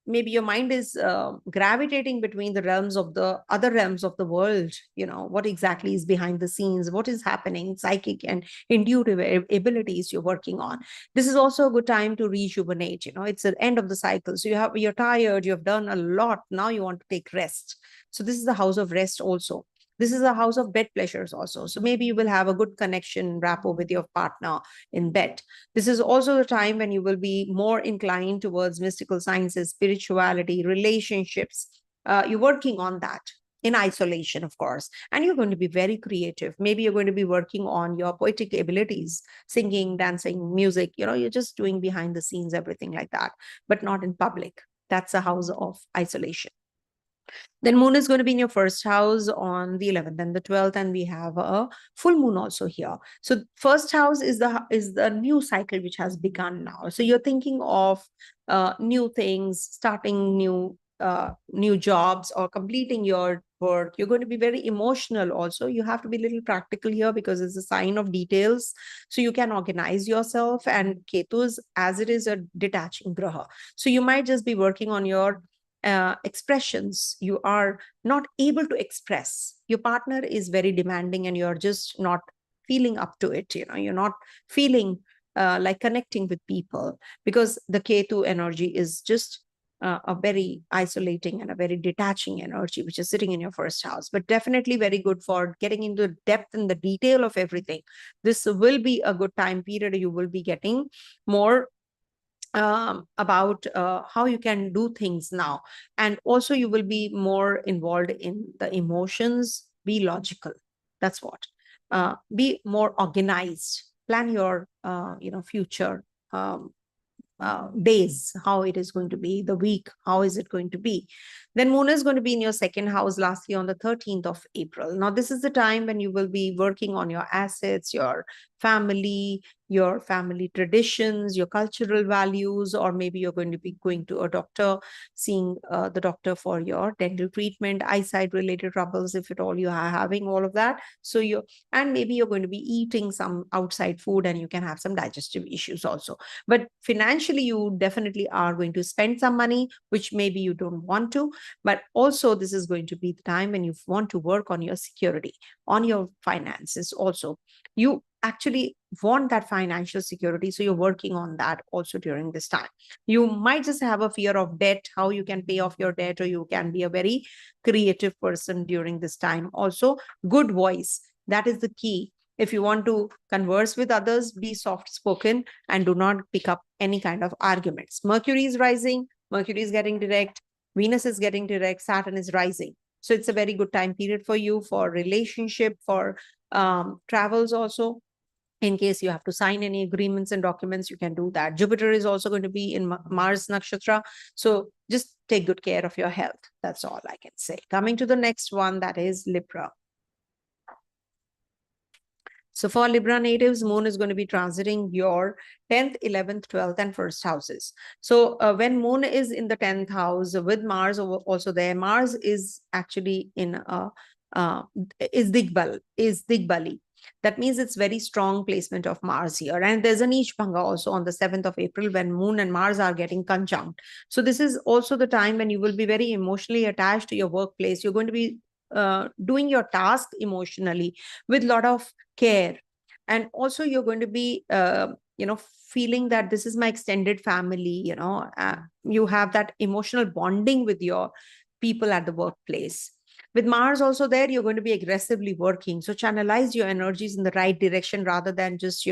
maybe your mind is gravitating between the realms of the other realms of the world. What exactly is behind the scenes, what is happening, psychic and intuitive abilities you're working on. This is also a good time to rejuvenate. It's the end of the cycle, so you're tired, you've done a lot, now you want to take rest. So this is the house of rest also. This is a house of bed pleasures also. So maybe you will have a good connection, rapport with your partner in bed. This is also the time when you will be more inclined towards mystical sciences, spirituality, relationships. You're working on that in isolation, of course, and you're going to be very creative. Maybe you're going to be working on your poetic abilities, singing, dancing, music. You're just doing behind the scenes, everything like that, but not in public. That's a house of isolation. Then Moon is going to be in your first house on the 11th and the 12th, and we have a full moon also here. So first house is the new cycle which has begun now. So you're thinking of new things, starting new jobs, or completing your work. You're going to be very emotional also. You have to be a little practical here because it's a sign of details. So you can organize yourself, and Ketu is, as it is, a detaching graha. So you might just be working on your expressions. You are not able to express. Your partner is very demanding and you're just not feeling up to it. You're not feeling like connecting with people, because the Ketu energy is just a very isolating and a very detaching energy, which is sitting in your first house, but definitely very good for getting into the depth and the detail of everything. This will be a good time period. You will be getting more about how you can do things now. And also you will be more involved in the emotions. Be logical. That's what. Be more organized. Plan your, future days, how it is going to be, the week, how is it going to be. Then Moon is going to be in your second house, lastly on the 13th of April. Now, this is the time when you will be working on your assets, your family traditions, your cultural values, or maybe you're going to be going to a doctor, seeing the doctor for your dental treatment, eyesight related troubles, if at all you are having all of that. So and maybe you're going to be eating some outside food and you can have some digestive issues also. But financially, you definitely are going to spend some money, which maybe you don't want to. But also, this is going to be the time when you want to work on your security, on your finances also. You actually want that financial security, so you're working on that also during this time. You might just have a fear of debt, how you can pay off your debt, or you can be a very creative person during this time. Also, good voice, that is the key. If you want to converse with others, be soft spoken and do not pick up any kind of arguments. Mercury is rising, Mercury is getting direct, Venus is getting direct, Saturn is rising. So it's a very good time period for you, for relationship, for travels also. In case you have to sign any agreements and documents, you can do that. Jupiter is also going to be in Mars Nakshatra. So just take good care of your health. That's all I can say. Coming to the next one, that is Libra. So for Libra natives, Moon is going to be transiting your 10th, 11th, 12th, and 1st houses. So when Moon is in the 10th house with Mars also there, Mars is actually in is Digbali. That means it's very strong placement of Mars here. And there's a Neech Bhanga also on the 7th of April when Moon and Mars are getting conjunct. So this is also the time when you will be very emotionally attached to your workplace. You're going to be doing your task emotionally with a lot of care. And also you're going to be feeling that this is my extended family. You have that emotional bonding with your people at the workplace. With Mars also there, you're going to be aggressively working. So channelize your energies in the right direction rather than just,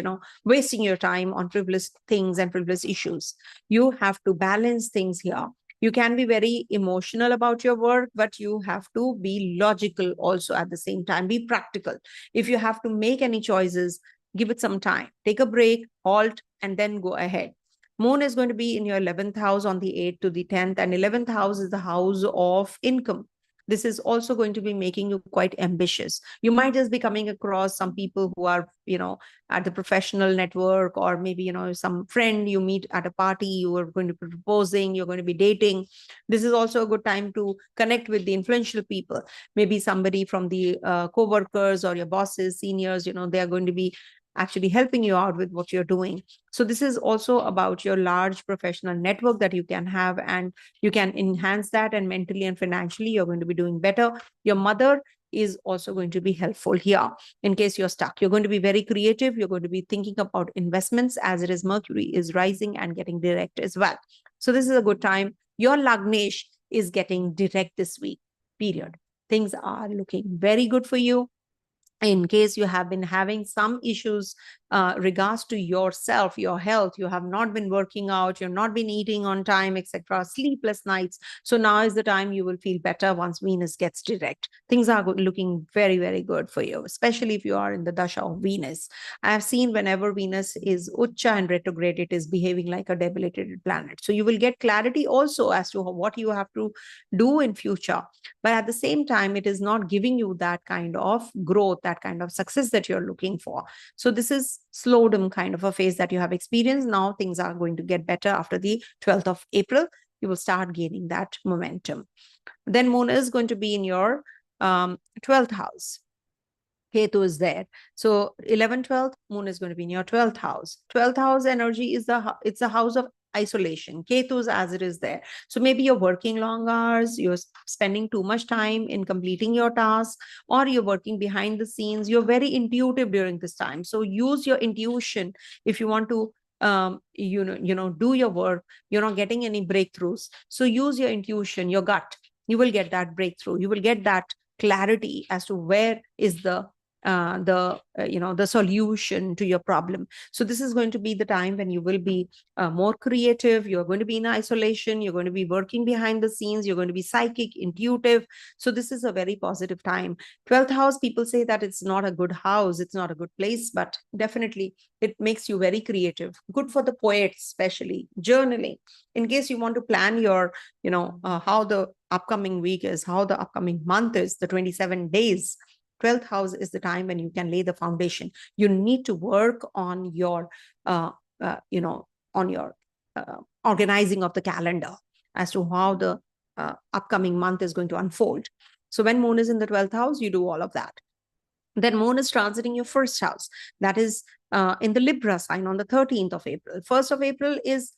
wasting your time on frivolous things and frivolous issues. You have to balance things here. You can be very emotional about your work, but you have to be logical also at the same time. Be practical. If you have to make any choices, give it some time. Take a break, halt, and then go ahead. Moon is going to be in your 11th house on the 8th to the 10th, and 11th house is the house of income. This is also going to be making you quite ambitious. You might just be coming across some people who are, at the professional network, or maybe, some friend you meet at a party, you are going to be proposing, you're going to be dating. This is also a good time to connect with the influential people. Maybe somebody from the co-workers or your bosses, seniors, they are going to be actually helping you out with what you're doing. So this is also about your large professional network that you can have, and you can enhance that, and mentally and financially, you're going to be doing better. Your mother is also going to be helpful here in case you're stuck. You're going to be very creative. You're going to be thinking about investments, as it is Mercury is rising and getting direct as well. So this is a good time. Your Lagnesh is getting direct this week, period. Things are looking very good for you. In case you have been having some issues regards to yourself, your health, you have not been working out, you've not been eating on time, etc., sleepless nights. So now is the time you will feel better once Venus gets direct. Things are looking very, very good for you, especially if you are in the dasha of Venus. I have seen whenever Venus is ucha and retrograde, it is behaving like a debilitated planet. So you will get clarity also as to what you have to do in future. But at the same time, it is not giving you that kind of growth, that kind of success that you're looking for. So this is slowdom kind of a phase that you have experienced. Now things are going to get better after the 12th of April. You will start gaining that momentum. Then Moon is going to be in your 12th house. Ketu is there. So 11, 12th, Moon is going to be in your 12th house. 12th house energy is it's a house of isolation. Ketu's as it is there. So maybe you're working long hours, you're spending too much time in completing your tasks, or you're working behind the scenes. You're very intuitive during this time. So use your intuition if you want to do your work. You're not getting any breakthroughs. So use your intuition, your gut. You will get that breakthrough. You will get that clarity as to where is the solution to your problem. So this is going to be the time when you will be more creative. You're going to be in isolation. You're going to be working behind the scenes. You're going to be psychic, intuitive. So this is a very positive time. 12th house, people say that it's not a good house. It's not a good place, but definitely it makes you very creative. Good for the poets, especially journaling. In case you want to plan your, how the upcoming week is, how the upcoming month is, the 27 days. 12th house is the time when you can lay the foundation. You need to work on your, organizing of the calendar as to how the upcoming month is going to unfold. So when Moon is in the 12th house, you do all of that. Then Moon is transiting your first house. That is in the Libra sign on the 13th of April. 1st of April is,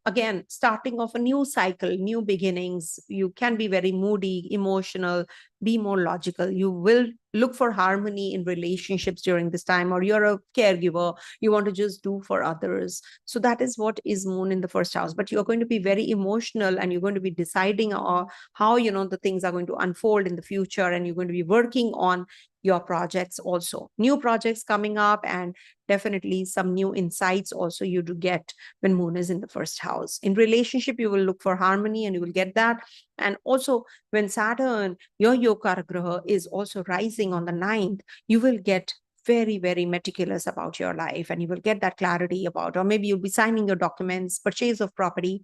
again, starting of a new cycle, new beginnings. You can be very moody, emotional, be more logical. You will look for harmony in relationships during this time, or you're a caregiver, you want to just do for others. So that is what is Moon in the first house. But you're going to be very emotional, and you're going to be deciding how, the things are going to unfold in the future, and you're going to be working on your projects also. New projects coming up, and definitely some new insights also you do get when Moon is in the first house. In relationship, you will look for harmony, and you will get that. And also when Saturn, your Yokara Graha, is also rising on the 9th, you will get very, very meticulous about your life, and you will get that clarity about, or maybe you'll be signing your documents, purchase of property,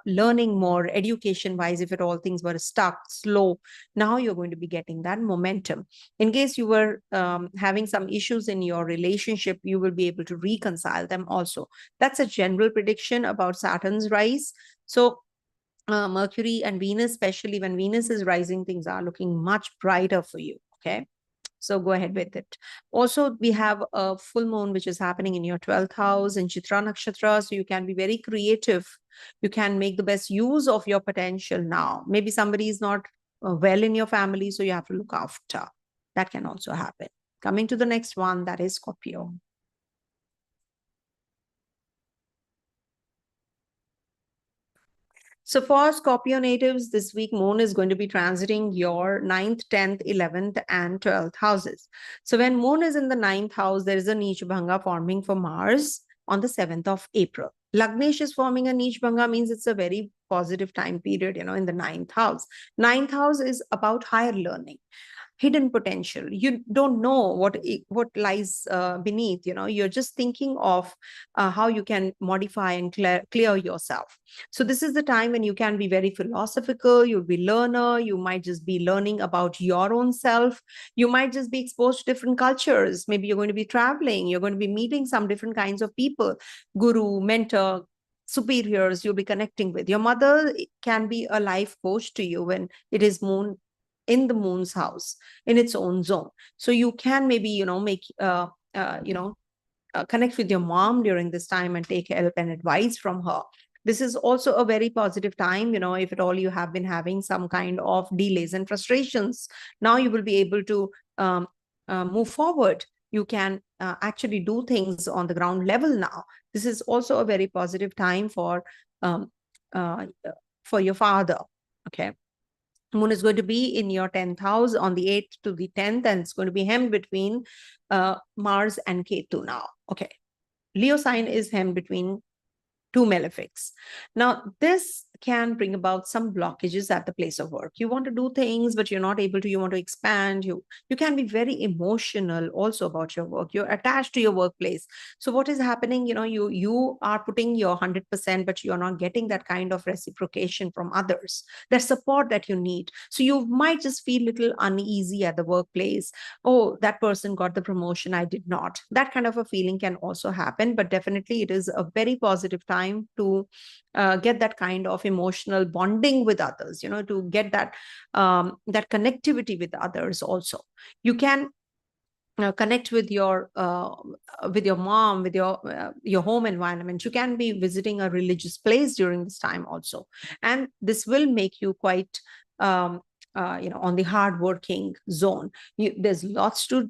learning more education wise. If at all things were stuck, slow, now you're going to be getting that momentum. In case you were having some issues in your relationship, you will be able to reconcile them also. That's a general prediction about Saturn's rise. So Mercury and Venus, especially when Venus is rising, things are looking much brighter for you. Okay. So go ahead with it. Also, we have a full moon, which is happening in your 12th house in Chitra Nakshatra. So you can be very creative. You can make the best use of your potential now. Maybe somebody is not well in your family, so you have to look after. That can also happen. Coming to the next one, that is Scorpio. So for Scorpio natives, this week, Moon is going to be transiting your 9th, 10th, 11th, and 12th houses. So when Moon is in the 9th house, there is a Neech Bhanga forming for Mars on the 7th of April. Lagnesh is forming a Neech Bhanga, means it's a very positive time period, in the 9th house. 9th house is about higher learning, hidden potential. You don't know what lies beneath. You're just thinking of how you can modify and clear yourself. So this is the time when you can be very philosophical. You'll be learner. You might just be learning about your own self. You might just be exposed to different cultures. Maybe you're going to be traveling. You're going to be meeting some different kinds of people, guru, mentor, superiors you'll be connecting with. Your mother can be a life coach to you when it is Moon in the Moon's house, in its own zone. So you can maybe, connect with your mom during this time and take help and advice from her. This is also a very positive time, if at all you have been having some kind of delays and frustrations. Now you will be able to move forward. You can actually do things on the ground level now. This is also a very positive time for your father. Okay. Moon is going to be in your 10th house on the 8th to the 10th, and it's going to be hemmed between Mars and Ketu now. Okay. Leo sign is hemmed between two malefics. Now, this can bring about some blockages at the place of work. You want to do things, but you're not able to. You want to expand. You can be very emotional also about your work. You're attached to your workplace. So what is happening? You are putting your 100%, but you're not getting that kind of reciprocation from others, that support that you need. So you might just feel a little uneasy at the workplace. Oh, that person got the promotion, I did not. That kind of a feeling can also happen, but definitely it is a very positive time to get that kind of emotional bonding with others, to get that that connectivity with others. Also, you can connect with your mom, with your home environment. You can be visiting a religious place during this time also, and this will make you quite on the hardworking zone. There's lots to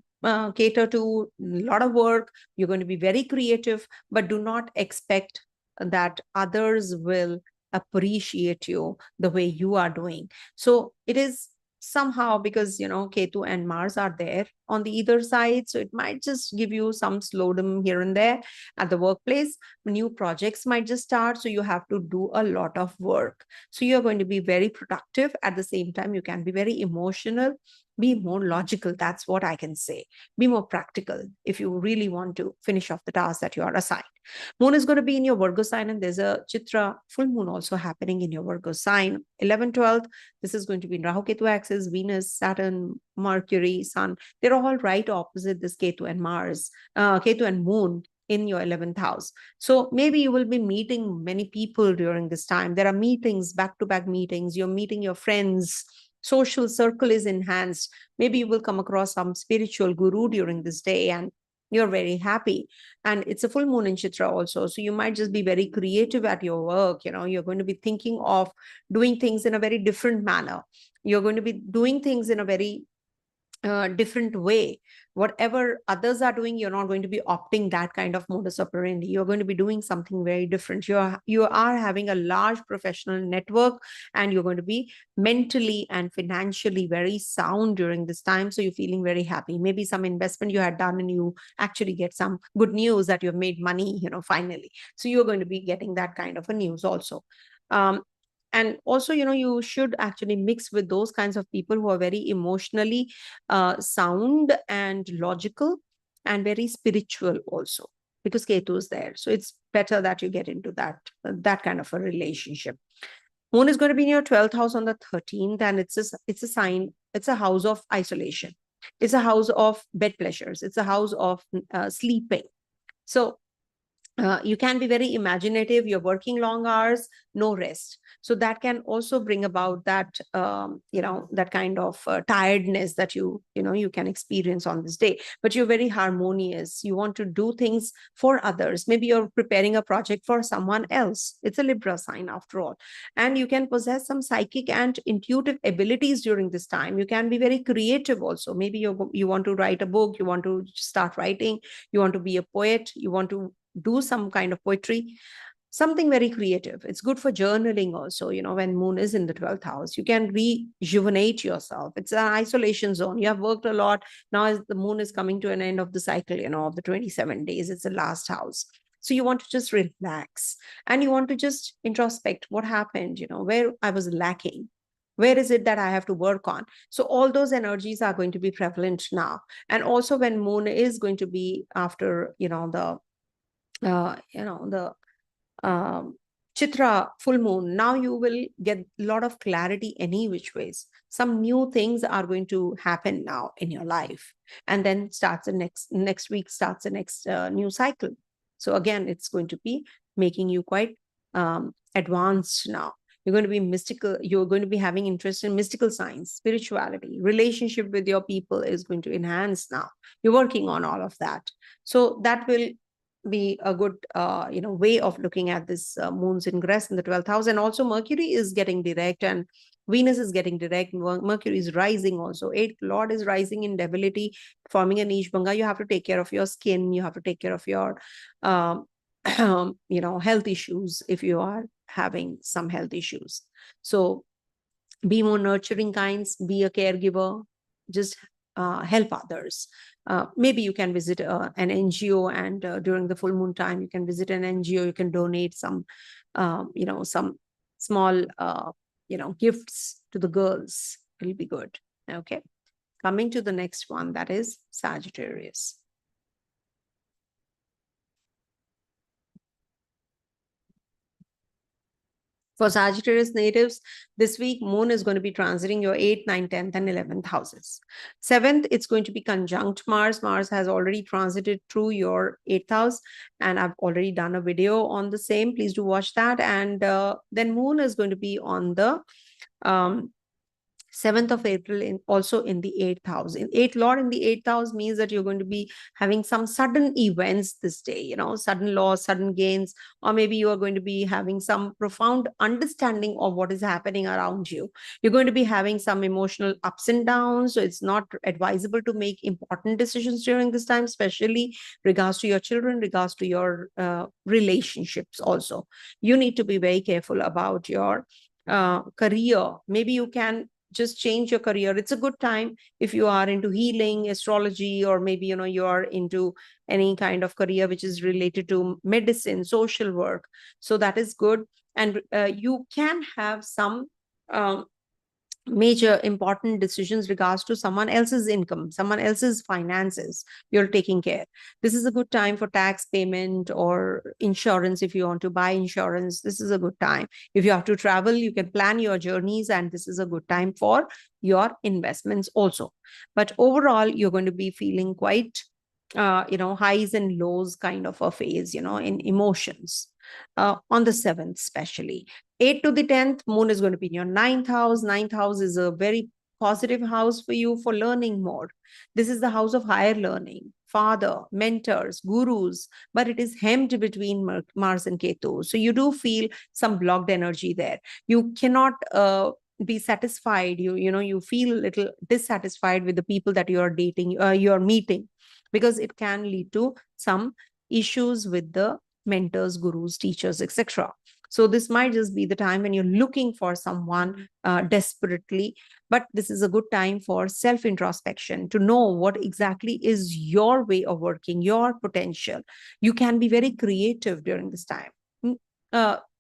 cater to, a lot of work. You're going to be very creative, but do not expect that others will appreciate you the way you are doing. So it is somehow because Ketu and Mars are there on the either side, so it might just give you some slowdown here and there at the workplace. New projects might just start, so you have to do a lot of work. So you're going to be very productive. At the same time, you can be very emotional. Be more logical. That's what I can say. Be more practical if you really want to finish off the task that you are assigned. Moon is going to be in your Virgo sign, and there's a Chitra full moon also happening in your Virgo sign. 11, 12th, this is going to be in Rahu Ketu axis, Venus, Saturn, Mercury, Sun. They're all right opposite this Ketu and Mars, Ketu and Moon in your 11th house. So maybe you will be meeting many people during this time. There are meetings, back-to-back meetings. You're meeting your friends. Social circle is enhanced. Maybe you will come across some spiritual guru during this day, and you're very happy. And it's a full moon in Chitra also. So you might just be very creative at your work. You're going to be thinking of doing things in a very different manner. You're going to be doing things in a very different way. Whatever others are doing, you're not going to be opting that kind of modus operandi. You're going to be doing something very different. You are having a large professional network, and you're going to be mentally and financially very sound during this time. So you're feeling very happy. Maybe some investment you had done and you actually get some good news that you've made money, finally. So you're going to be getting that kind of a news also. And also, you should actually mix with those kinds of people who are very emotionally sound and logical and very spiritual also, because Ketu is there. So it's better that you get into that kind of a relationship. Moon is going to be in your 12th house on the 13th, and it's a sign, it's a house of isolation. It's a house of bed pleasures. It's a house of sleeping. So you can be very imaginative. You're working long hours, no rest. So that can also bring about that, that kind of tiredness that you can experience on this day. But you're very harmonious. You want to do things for others. Maybe you're preparing a project for someone else. It's a Libra sign after all. And you can possess some psychic and intuitive abilities during this time. You can be very creative also. Maybe you want to write a book. You want to start writing. You want to be a poet. You want to do some kind of poetry. something very creative. It's good for journaling also. When moon is in the 12th house, you can rejuvenate yourself. It's an isolation zone. You have worked a lot. Now as the moon is coming to an end of the cycle, of the 27 days, it's the last house. So you want to just relax, and you want to just introspect what happened, where I was lacking. Where is it that I have to work on? So all those energies are going to be prevalent now. And also when moon is going to be after, the Chitra full moon, now you will get a lot of clarity any which ways. Some new things are going to happen now in your life, and then starts the next week starts the next new cycle. So again, it's going to be making you quite advanced now. You're going to be mystical. You're going to be having interest in mystical science, spirituality, relationship with your people is going to enhance now. You're working on all of that. So that will be a good way of looking at this moon's ingress in the 12th house. And also Mercury is getting direct, and Venus is getting direct. Mercury is rising also. 8th lord is rising in debility, forming a niche bhanga. You have to take care of your skin. You have to take care of your health issues if you are having some health issues. So be more nurturing kinds, be a caregiver, just help others. Maybe you can visit an NGO, and during the full moon time, you can visit an NGO. You can donate some, some small, gifts to the girls. It'll be good. Okay. Coming to the next one, that is Sagittarius. For Sagittarius natives, this week, moon is going to be transiting your 8th, 9th, 10th, and 11th houses. 7th, it's going to be conjunct Mars. Mars has already transited through your 8th house, and I've already done a video on the same. Please do watch that. And then moon is going to be on the 7th of April, also in the 8th house. In 8th lord in the 8th house means that you're going to be having some sudden events this day, sudden loss, sudden gains, or maybe you are going to be having some profound understanding of what is happening around you. You're going to be having some emotional ups and downs. So it's not advisable to make important decisions during this time, especially regards to your children, regards to your relationships also. You need to be very careful about your career. Maybe you can just change your career. It's a good time if you are into healing, astrology, or maybe you are into any kind of career which is related to medicine, social work. So that is good. And you can have some major important decisions regards to someone else's income, someone else's finances. You're taking care. This is a good time for tax payment or insurance. If you want to buy insurance, this is a good time. If you have to travel, you can plan your journeys, and this is a good time for your investments also. But overall, you're going to be feeling quite highs and lows kind of a phase, in emotions, on the 7th especially. 8th to the 10th, moon is going to be in your 9th house. 9th house is a very positive house for you for learning more. This is the house of higher learning, father, mentors, gurus, but it is hemmed between Mars and Ketu. So you do feel some blocked energy there. You cannot be satisfied. You feel a little dissatisfied with the people that you are dating, you're meeting, because it can lead to some issues with the mentors, gurus, teachers, etc. So this might just be the time when you're looking for someone desperately, but this is a good time for self-introspection to know what exactly is your way of working, your potential. You can be very creative during this time.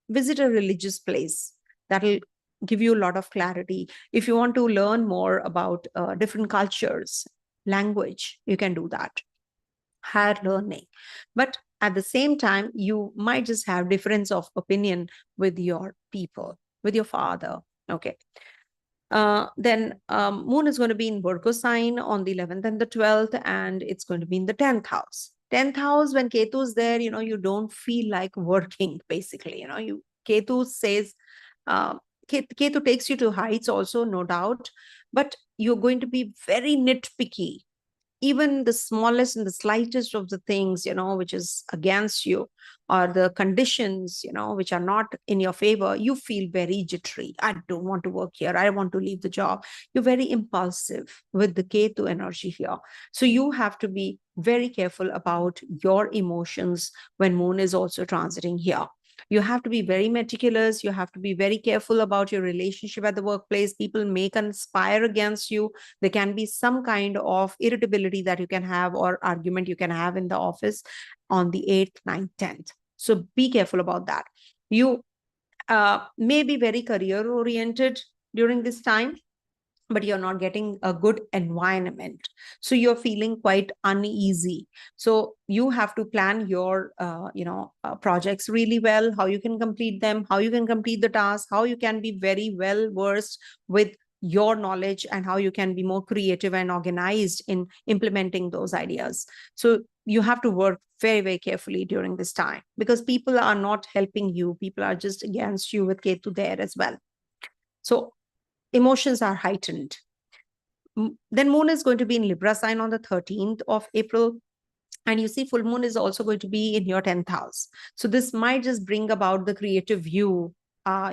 Visit a religious place. That'll give you a lot of clarity. If you want to learn more about different cultures, language, you can do that. Higher learning. But at the same time, you might just have difference of opinion with your people, with your father. Okay. Then moon is going to be in Virgo sign on the 11th and the 12th, and it's going to be in the 10th house. 10th house, when Ketu is there, you don't feel like working, basically. Ketu says, Ketu takes you to heights also, no doubt, but you're going to be very nitpicky. Even the smallest and the slightest of the things, which is against you, or the conditions, which are not in your favor, you feel very jittery. I don't want to work here. I want to leave the job. You're very impulsive with the Ketu energy here. So you have to be very careful about your emotions when moon is also transiting here. You have to be very meticulous. You have to be very careful about your relationship at the workplace. People may conspire against you. There can be some kind of irritability that you can have or argument you can have in the office on the 8th, 9th, 10th. So be careful about that. You may be very career oriented during this time, but you're not getting a good environment, so you're feeling quite uneasy. So you have to plan your projects really well, how you can complete them, how you can complete the task, how you can be very well versed with your knowledge, and how you can be more creative and organized in implementing those ideas. So you have to work very, very carefully during this time, because people are not helping you. People are just against you with Ketu there as well. So emotions are heightened. Then moon is going to be in Libra sign on the 13th of April. And you see, full moon is also going to be in your 10th house. So this might just bring about the creative view,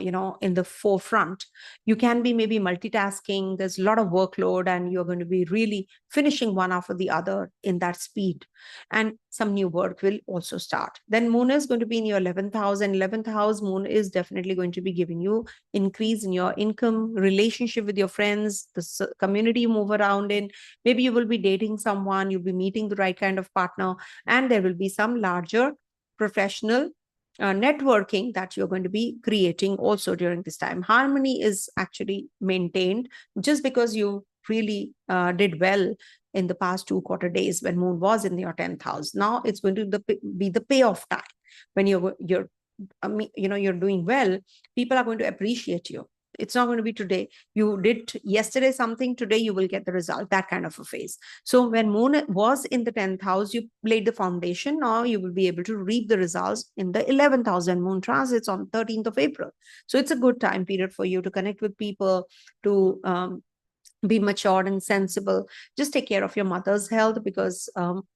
in the forefront. You can be maybe multitasking. There's a lot of workload, and you're going to be really finishing one after the other in that speed. And some new work will also start. Then moon is going to be in your 11th house, and 11th house moon is definitely going to be giving you increase in your income, relationship with your friends, the community you move around in. Maybe you will be dating someone, you'll be meeting the right kind of partner, and there will be some larger professional networking that you're going to be creating also during this time. Harmony is actually maintained just because you really did well in the past 2 quarter days when moon was in your 10th house. Now it's going to be the payoff time when you're doing well. People are going to appreciate you. It's not going to be today. You did yesterday something, today you will get the result, that kind of a phase. So when moon was in the 10th house, you laid the foundation. Now you will be able to reap the results in the 11th house, and moon transits on 13th of April. So it's a good time period for you to connect with people, to be matured and sensible. Just take care of your mother's health, because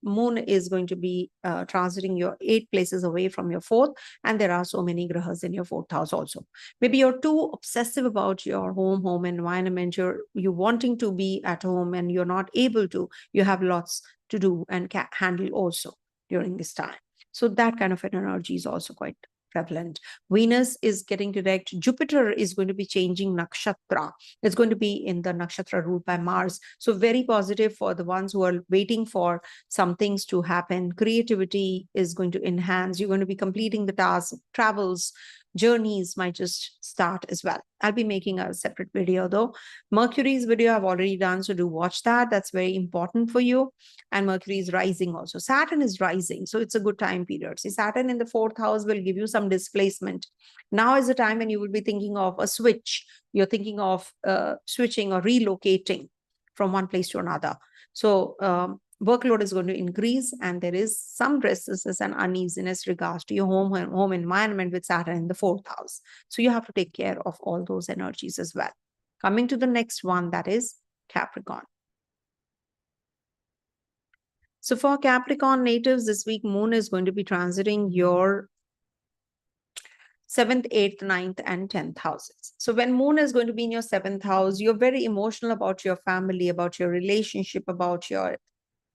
moon is going to be transiting your 8 places away from your 4th, and there are so many grahas in your 4th house also. Maybe you're too obsessive about your home environment. You're wanting to be at home and you're not able to. You have lots to do and handle also during this time. So that kind of an energy is also quite prevalent. Venus is getting direct. Jupiter is going to be changing nakshatra. It's going to be in the nakshatra ruled by Mars. So very positive for the ones who are waiting for some things to happen. Creativity is going to enhance. You're going to be completing the tasks. Travels, journeys might just start as well. I'll be making a separate video though. Mercury's video I've already done, so do watch that. That's very important for you. And Mercury is rising also. Saturn is rising, so it's a good time period. See, Saturn in the 4th house will give you some displacement. Now is the time when you will be thinking of a switch. You're thinking of switching or relocating from one place to another. So workload is going to increase, and there is some restlessness and uneasiness regards to your home environment with Saturn in the 4th house. So you have to take care of all those energies as well. Coming to the next one, that is Capricorn. So for Capricorn natives this week, moon is going to be transiting your 7th, 8th, 9th, and 10th houses. So when moon is going to be in your 7th house, you're very emotional about your family, about your relationship, about your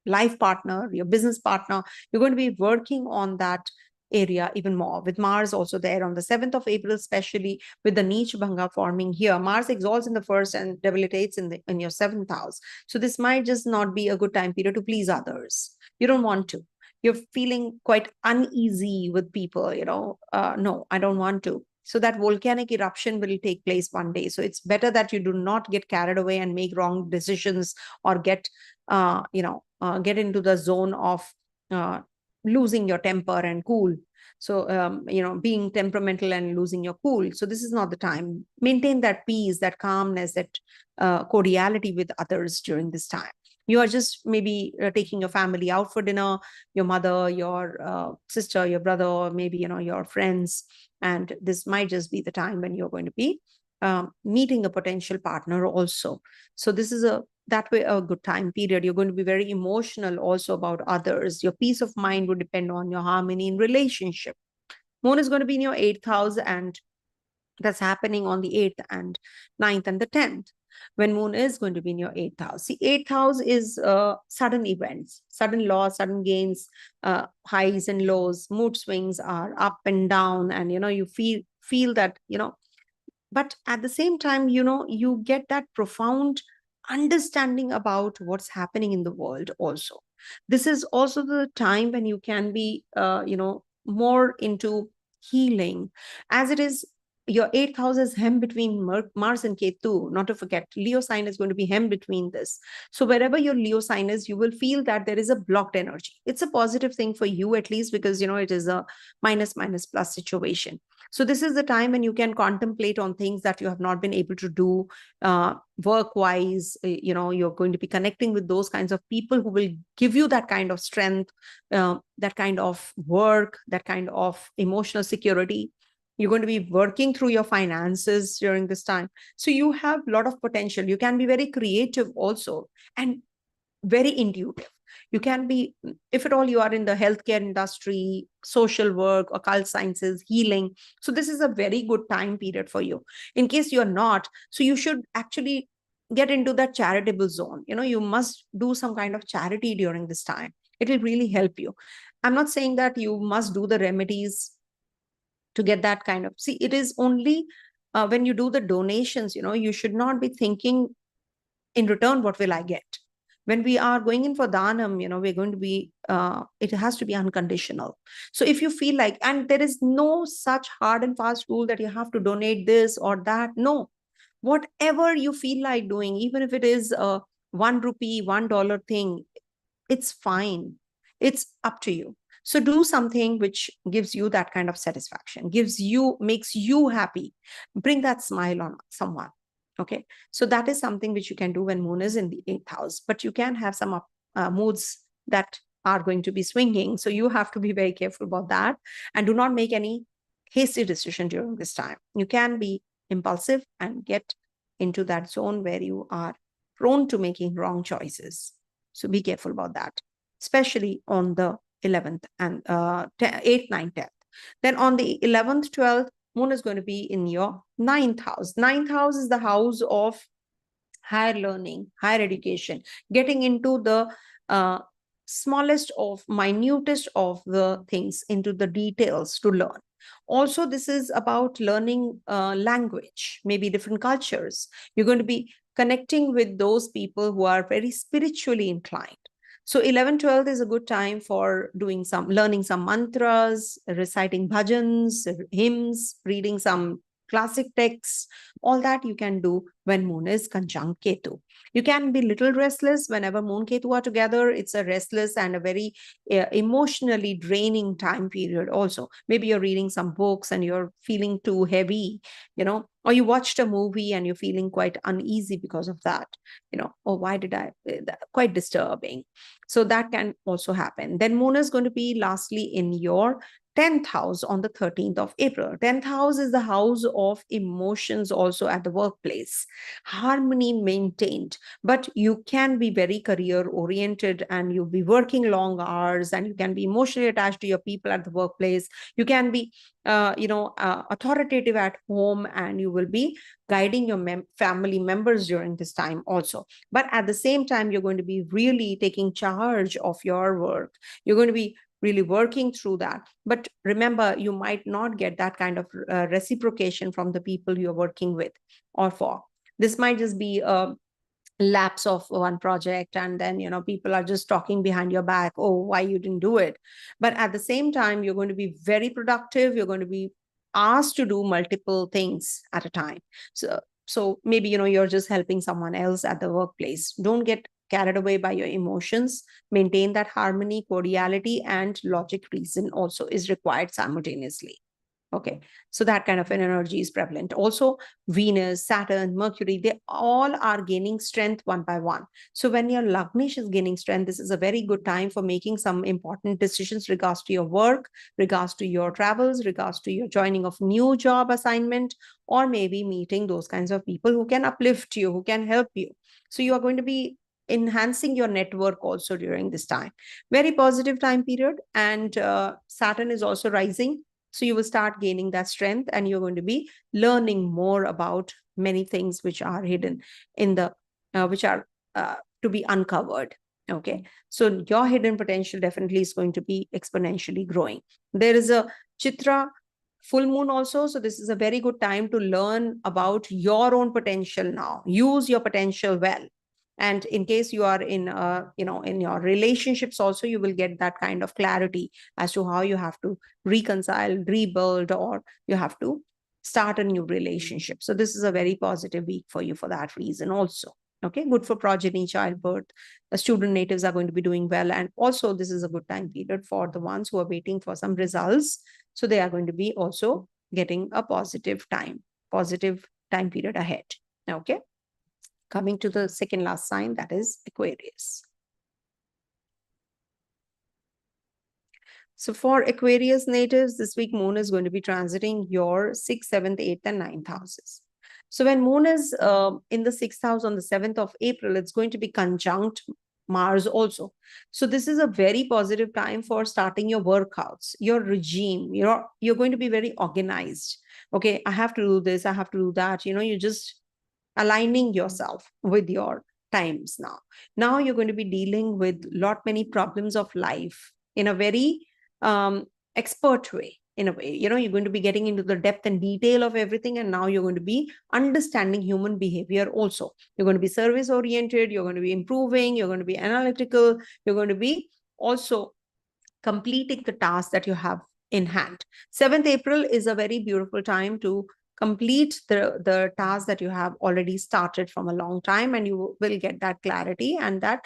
life partner, your business partner. You're going to be working on that area even more, with Mars also there on the 7th of April, especially with the Neech Bhanga forming here. Mars exalts in the 1st and debilitates in your 7th house. So this might just not be a good time period to please others. You don't want to. You're feeling quite uneasy with people, no, I don't want to. So that volcanic eruption will take place one day. So it's better that you do not get carried away and make wrong decisions, or get into the zone of losing your temper and cool. So, being temperamental and losing your cool. So this is not the time. Maintain that peace, that calmness, that cordiality with others during this time. You are just maybe taking your family out for dinner, your mother, your sister, your brother, or maybe, your friends. And this might just be the time when you're going to be meeting a potential partner also. So this is that way a good time period. You're going to be very emotional also about others. Your peace of mind would depend on your harmony in relationship. Moon is going to be in your 8th house, and that's happening on the 8th and 9th and the 10th. when moon is going to be in your 8th house. See, 8th house is sudden events, sudden loss, sudden gains, highs and lows, mood swings are up and down, and you feel that, but at the same time, you get that profound understanding about what's happening in the world also. This is also the time when you can be more into healing, as it is your 8th house is hem between Mars and Ketu. Not to forget, Leo sign is going to be hem between this. So wherever your Leo sign is, you will feel that there is a blocked energy. It's a positive thing for you, at least, because it is a minus minus plus situation. So this is the time when you can contemplate on things that you have not been able to do work-wise. You're going to be connecting with those kinds of people who will give you that kind of strength, that kind of work, that kind of emotional security. You're going to be working through your finances during this time. So you have a lot of potential. You can be very creative also, and very intuitive. You can be, if at all you are in the healthcare industry, social work, occult sciences, healing. So this is a very good time period for you. In case you're not, so you should actually get into that charitable zone. You must do some kind of charity during this time. It will really help you. I'm not saying that you must do the remedies to get that kind of, see, it is only when you do the donations, you should not be thinking in return, what will I get? When we are going in for dhanam, we're going to be, it has to be unconditional. So if you feel like, and there is no such hard and fast rule that you have to donate this or that. No, whatever you feel like doing, even if it is a 1 rupee, $1 thing, it's fine. It's up to you. So do something which gives you that kind of satisfaction, makes you happy. Bring that smile on someone. Okay. So that is something which you can do when moon is in the 8th house, but you can have some moods that are going to be swinging. So you have to be very careful about that, and do not make any hasty decision during this time. You can be impulsive and get into that zone where you are prone to making wrong choices. So be careful about that, especially on the 11th and 8th, 9th, 10th. Then on the 11th, 12th, moon is going to be in your 9th house. 9th house is the house of higher learning, higher education, getting into the smallest of, minutest of the things, into the details to learn. Also, this is about learning language, maybe different cultures. You're going to be connecting with those people who are very spiritually inclined. So 11, 12 is a good time for learning some mantras, reciting bhajans, hymns, reading some classic texts. All that you can do when moon is conjunct Ketu. You can be little restless whenever moon Ketu are together. It's a restless and a very emotionally draining time period also. Maybe you're reading some books and you're feeling too heavy, or you watched a movie and you're feeling quite uneasy because of that. Oh, why did I, quite disturbing. So that can also happen. Then moon is going to be lastly in your 10th house on the 13th of April. 10th house is the house of emotions also at the workplace. Harmony maintained, but you can be very career oriented and you'll be working long hours, and you can be emotionally attached to your people at the workplace. You can be, authoritative at home, and you will be guiding your family members during this time also. But at the same time, you're going to be really taking charge of your work. You're going to be really working through that. But remember, you might not get that kind of reciprocation from the people you're working with or for. This might just be a lapse of one project, and then people are just talking behind your back, oh, why you didn't do it. But at the same time, you're going to be very productive. You're going to be asked to do multiple things at a time. So maybe you're just helping someone else at the workplace. Don't get carried away by your emotions. Maintain that harmony, cordiality, and logic reason also is required simultaneously. Okay, so that kind of an energy is prevalent. Also, Venus, Saturn, Mercury, they all are gaining strength one by one. So when your Lagnish is gaining strength, this is a very good time for making some important decisions regards to your work, regards to your travels, regards to your joining of new job assignment, or maybe meeting those kinds of people who can uplift you, who can help you. So you are going to be enhancing your network also during this time. Very positive time period. And Saturn is also rising. So you will start gaining that strength, and you're going to be learning more about many things which are hidden in the, which are to be uncovered. Okay. So your hidden potential definitely is going to be exponentially growing. There is a Chitra full moon also. So this is a very good time to learn about your own potential now. Use your potential well. And in case you are in, in your relationships also, you will get that kind of clarity as to how you have to reconcile, rebuild, or you have to start a new relationship. So this is a very positive week for you for that reason also. Okay, good for progeny, childbirth. The student natives are going to be doing well. And also this is a good time period for the ones who are waiting for some results. So they are going to be also getting a positive time period ahead. Okay. Coming to the second last sign, that is Aquarius. So for Aquarius natives, this week moon is going to be transiting your 6th, 7th, 8th, and 9th houses. So when moon is in the 6th house on the 7th of April, it's going to be conjunct Mars also. So this is a very positive time for starting your workouts, your regime. You're going to be very organized. Okay, I have to do this, I have to do that. You're just aligning yourself with your times now. Now you're going to be dealing with many problems of life in a very expert way. In a way, you're going to be getting into the depth and detail of everything. And now you're going to be understanding human behavior also. You're going to be service oriented. You're going to be improving. You're going to be analytical. You're going to be also completing the task that you have in hand. 7th April is a very beautiful time to complete the task that you have already started from a long time, and you will get that clarity, and that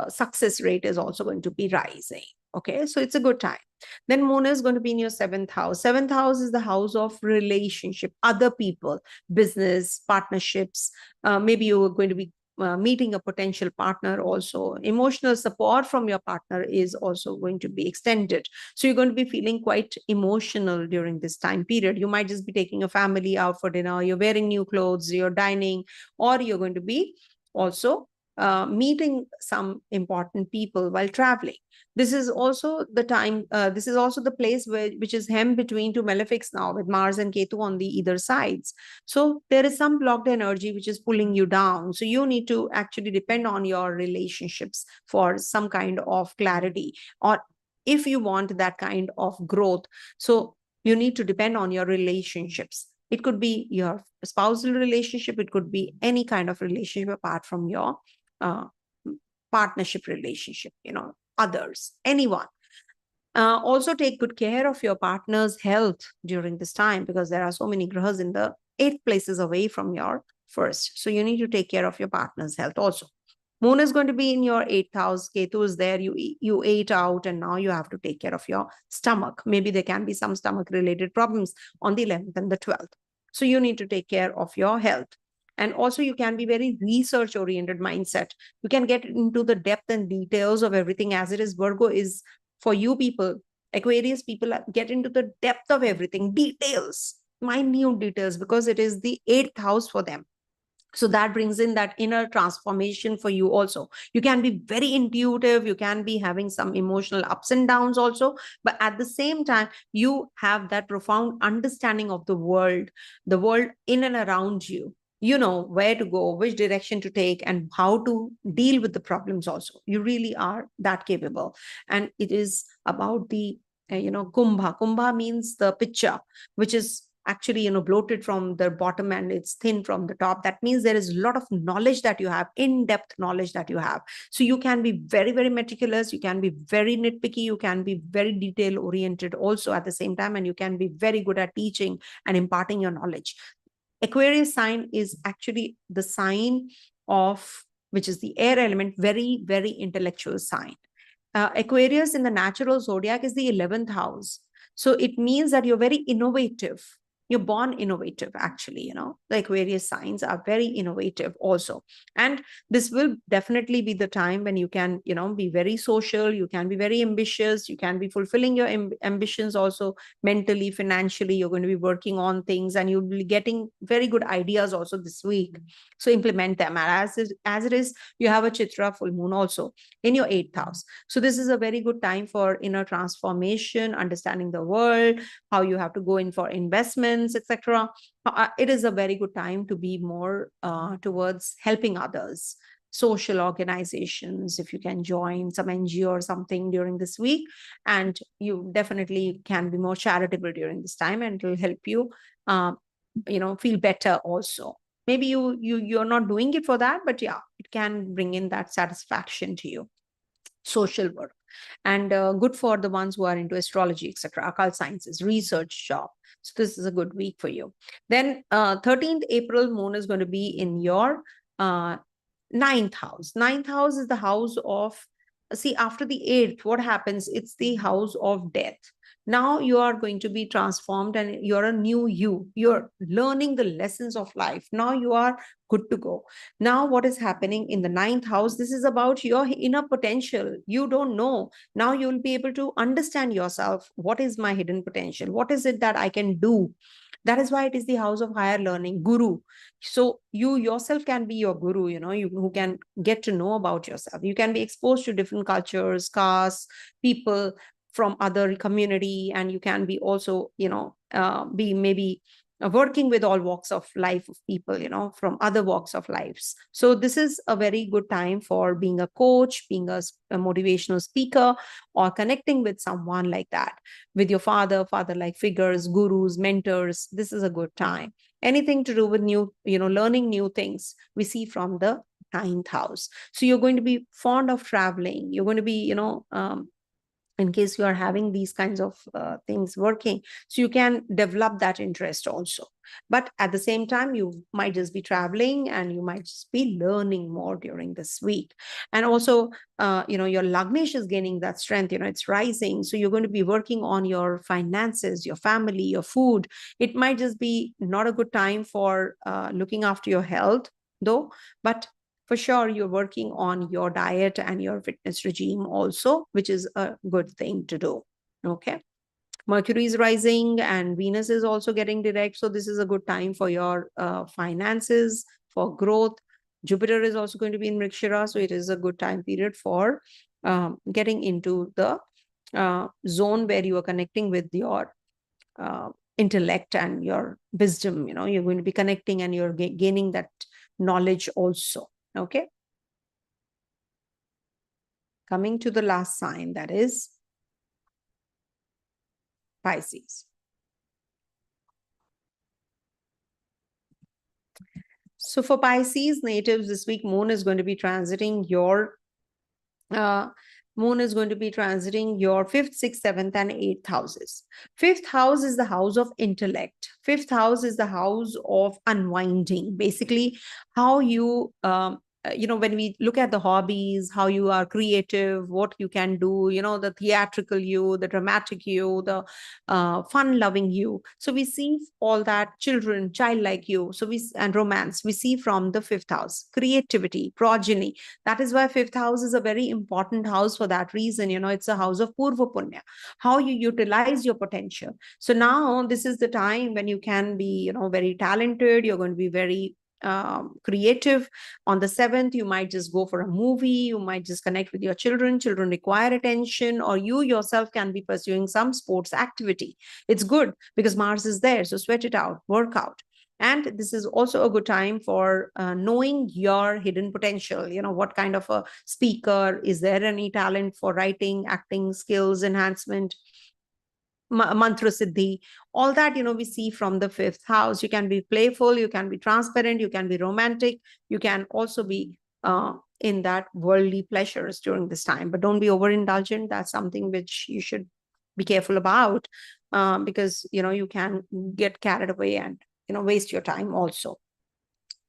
success rate is also going to be rising. Okay, so it's a good time. Then moon is going to be in your 7th house. 7th house is the house of relationship, other people, business, partnerships. Maybe you're going to be meeting a potential partner also. Emotional support from your partner is also going to be extended. So you're going to be feeling quite emotional during this time period. You might just be taking a family out for dinner, you're wearing new clothes, you're dining, or you're going to be also meeting some important people while traveling. This is also the time, this is also the place which is hemmed between two malefics now, with Mars and Ketu on the either sides. So there is some blocked energy which is pulling you down. So you need to actually depend on your relationships for some kind of clarity, or if you want that kind of growth. So you need to depend on your relationships. It could be your spousal relationship. It could be any kind of relationship apart from your partnership relationship, others, anyone. Also take good care of your partner's health during this time, because there are so many grahas in the 8 places away from your first. So you need to take care of your partner's health also. Moon is going to be in your 8th house. Ketu is there. You ate out, and now you have to take care of your stomach. Maybe there can be some stomach related problems on the 11th and the 12th. So you need to take care of your health. And also you can be very research oriented mindset. You can get into the depth and details of everything, as it is Virgo is for you people. Aquarius people get into the depth of everything, details, minute details, because it is the 8th house for them. So that brings in that inner transformation for you also. You can be very intuitive. You can be having some emotional ups and downs also. But at the same time, you have that profound understanding of the world in and around you. You know where to go, which direction to take, and how to deal with the problems also. You really are that capable. And it is about the, Kumbha. Kumbha means the pitcher, which is actually, bloated from the bottom and it's thin from the top. That means there is a lot of knowledge that you have, in-depth knowledge that you have. So you can be very, very meticulous. You can be very nitpicky. You can be very detail oriented also at the same time. And you can be very good at teaching and imparting your knowledge. Aquarius sign is actually the sign of, which is the air element, very, very intellectual sign. Aquarius in the natural zodiac is the 11th house. So it means that you're very innovative. You're born innovative, actually, like various signs are very innovative also. And this will definitely be the time when you can, be very social, you can be very ambitious, you can be fulfilling your ambitions also, mentally, financially. You're going to be working on things and you'll be getting very good ideas also this week. So implement them. And as it is, you have a Chitra full moon also in your 8th house. So this is a very good time for inner transformation, understanding the world, how you have to go in for investments, etc. It is a very good time to be more towards helping others, social organizations, if you can join some NGO or something during this week. And you definitely can be more charitable during this time, and it will help you, feel better also. Maybe you're not doing it for that, but yeah, it can bring in that satisfaction to you. Social work, and good for the ones who are into astrology, etc., occult sciences, research job. So this is a good week for you. Then 13th April, moon is going to be in your 9th house. 9th house is the house of, see, after the 8th, what happens? It's the house of death. Now you are going to be transformed and you're a new you. You're learning the lessons of life. Now you are good to go. Now what is happening in the 9th house? This is about your inner potential. You don't know. Now you'll be able to understand yourself. What is my hidden potential? What is it that I can do? That is why it is the house of higher learning, guru. So you yourself can be your guru, you who can get to know about yourself. You can be exposed to different cultures, castes, people from other community, and you can be also, be maybe working with all walks of life of people, from other walks of lives. So this is a very good time for being a coach, being a motivational speaker, or connecting with someone like that, with your father-like figures, gurus, mentors. This is a good time. Anything to do with new, learning new things, we see from the 9th house. So you're going to be fond of traveling. You're going to be, in case you are having these kinds of things working, so you can develop that interest also. But at the same time, you might just be traveling and you might just be learning more during this week. And also, your Lagnesh is gaining that strength, it's rising. So you're going to be working on your finances, your family, your food. It might just be not a good time for looking after your health, though, but for sure, you're working on your diet and your fitness regime also, which is a good thing to do. Okay. Mercury is rising and Venus is also getting direct. So this is a good time for your finances, for growth. Jupiter is also going to be in Mrikshira. So it is a good time period for getting into the zone where you are connecting with your intellect and your wisdom. You're going to be connecting and you're gaining that knowledge also. Okay. Coming to the last sign, that is Pisces. So for Pisces natives this week, moon is going to be transiting your 5th, 6th, 7th, and 8th houses. 5th house is the house of intellect. 5th house is the house of unwinding. Basically, how you when we look at the hobbies, how you are creative, what you can do, the theatrical you, the dramatic you, the fun-loving you. So we see all that childlike you. And romance, we see from the 5th house, creativity, progeny. That is why 5th house is a very important house for that reason. It's a house of Purva Punya, how you utilize your potential. So now this is the time when you can be, very talented. You're going to be very creative. On the 7th, you might just go for a movie. You might just connect with your children. Children require attention, or you yourself can be pursuing some sports activity. It's good because Mars is there. So sweat it out, work out. And this is also a good time for knowing your hidden potential. What kind of a speaker? Is there any talent for writing, acting, skills enhancement? Mantra siddhi, all that, we see from the 5th house. You can be playful, you can be transparent, you can be romantic, you can also be in that worldly pleasures during this time, but don't be overindulgent. That's something which you should be careful about, because you can get carried away and waste your time also.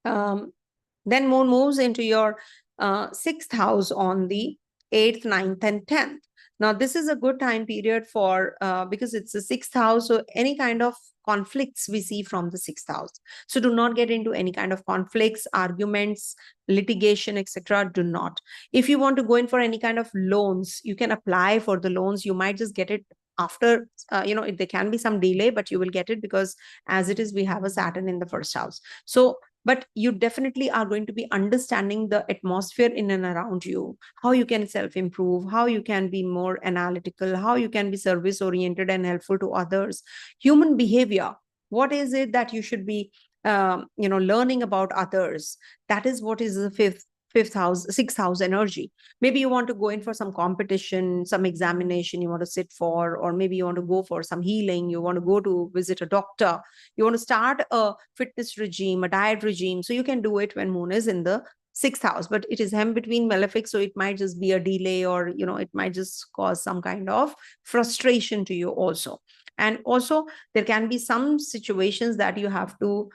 Then moon moves into your 6th house on the 8th, 9th, and 10th. Now, this is a good time period for, because it's the sixth house, so any kind of conflicts we see from the sixth house. So do not get into any kind of conflicts, arguments, litigation, etc. Do not. If you want to go in for any kind of loans, you can apply for the loans. You might just get it after, there can be some delay, but you will get it because as it is, we have a Saturn in the first house. So but you definitely are going to be understanding the atmosphere in and around you, how you can self-improve, how you can be more analytical, how you can be service-oriented and helpful to others. Human behavior, what is it that you should be learning about others? That is what is the fifth house, sixth house energy. Maybe you want to go in for some competition, some examination you want to sit for, or maybe you want to go for some healing, you want to go to visit a doctor, you want to start a fitness regime, a diet regime. So you can do it when moon is in the sixth house, but it is hem between malefic, so it might just be a delay, or it might just cause some kind of frustration to you also. And also there can be some situations that you have to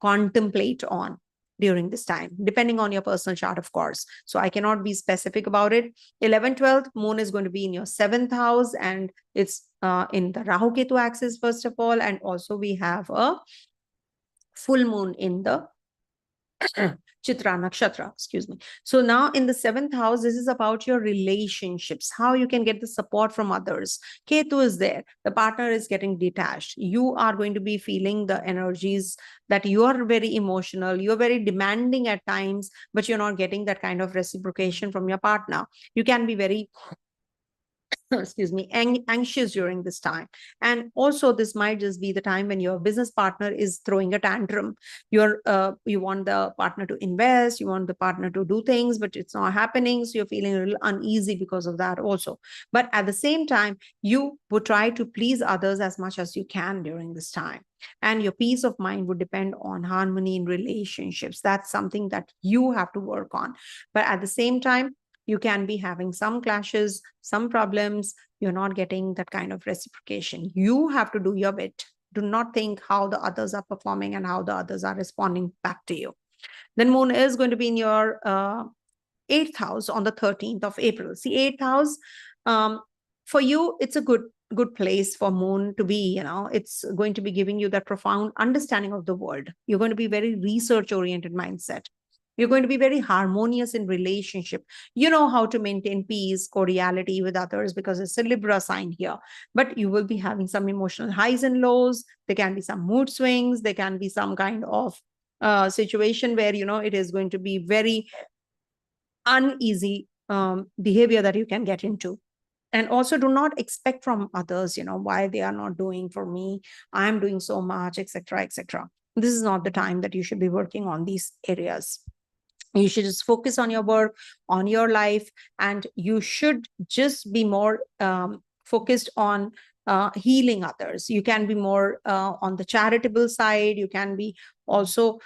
contemplate on during this time, depending on your personal chart, of course. So I cannot be specific about it. 11th, 12th, moon is going to be in your seventh house, and it's in the Rahu Ketu axis, first of all. And also we have a full moon in the Chitra Nakshatra, excuse me. So now in the seventh house, this is about your relationships, how you can get the support from others. Ketu is there. The partner is getting detached. You are going to be feeling the energies that you are very emotional, you're very demanding at times, but you're not getting that kind of reciprocation from your partner. You can be very excuse me, anxious during this time. And also this might just be the time when your business partner is throwing a tantrum. You want the partner to invest, you want the partner to do things, but it's not happening. So you're feeling a little uneasy because of that also. But at the same time, you would try to please others as much as you can during this time. And your peace of mind would depend on harmony in relationships. That's something that you have to work on. But at the same time, you can be having some clashes, some problems. You're not getting that kind of reciprocation. You have to do your bit. Do not think how the others are performing and how the others are responding back to you. Then moon is going to be in your eighth house on the 13th of April. See, eighth house, for you, it's a good place for moon to be. It's going to be giving you that profound understanding of the world. You're going to be very research oriented mindset. You're going to be very harmonious in relationship. You know how to maintain peace, cordiality with others, because it's a Libra sign here. But you will be having some emotional highs and lows. There can be some mood swings. There can be some kind of situation where, it is going to be very uneasy behavior that you can get into. And also do not expect from others, why they are not doing for me. I'm doing so much, etc., etc. This is not the time that you should be working on these areas. You should just focus on your work, on your life, and you should just be more focused on healing others. You can be more on the charitable side. You can be also,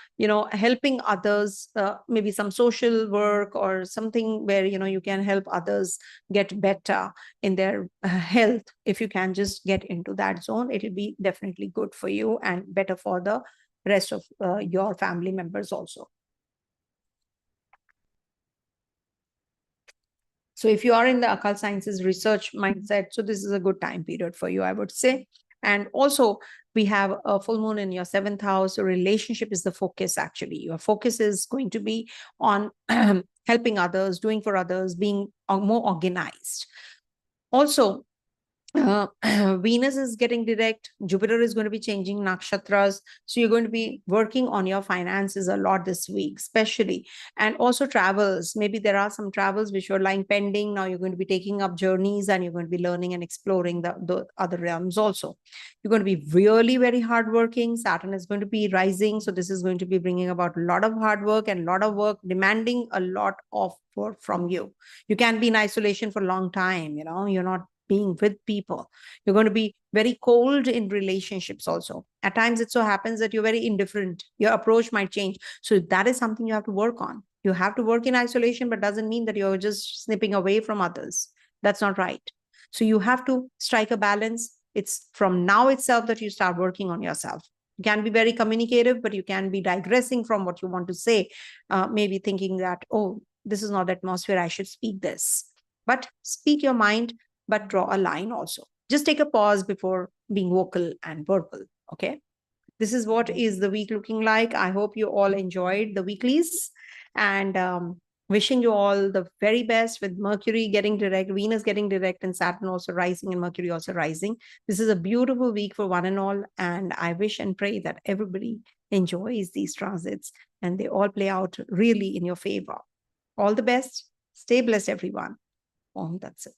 helping others, maybe some social work or something where, you can help others get better in their health. If you can just get into that zone, it'll be definitely good for you and better for the rest of your family members also. So if you are in the occult sciences research mindset, so this is a good time period for you, I would say. And also we have a full moon in your seventh house. So relationship is the focus, actually. Your focus is going to be on helping others, doing for others, being more organized. Also, Venus is getting direct. Jupiter is going to be changing nakshatras. So you're going to be working on your finances a lot this week, especially. And also travels. Maybe there are some travels which were lying pending. Now you're going to be taking up journeys and you're going to be learning and exploring the other realms also. You're going to be really very hardworking. Saturn is going to be rising. So this is going to be bringing about a lot of hard work and a lot of work, demanding a lot of work from you. You can be in isolation for a long time. You're not being with people. You're going to be very cold in relationships also. At times it so happens that you're very indifferent. Your approach might change. So that is something you have to work on. You have to work in isolation, but doesn't mean that you're just snipping away from others. That's not right. So you have to strike a balance. It's from now itself that you start working on yourself. You can be very communicative, but you can be digressing from what you want to say. Maybe thinking that, oh, this is not the atmosphere, I should speak this. But speak your mind. but draw a line also. Just take a pause before being vocal and verbal. Okay. This is what is the week looking like. I hope you all enjoyed the weeklies, and wishing you all the very best with Mercury getting direct, Venus getting direct, and Saturn also rising, and Mercury also rising. This is a beautiful week for one and all. And I wish and pray that everybody enjoys these transits and they all play out really in your favor. All the best. Stay blessed, everyone. That's it.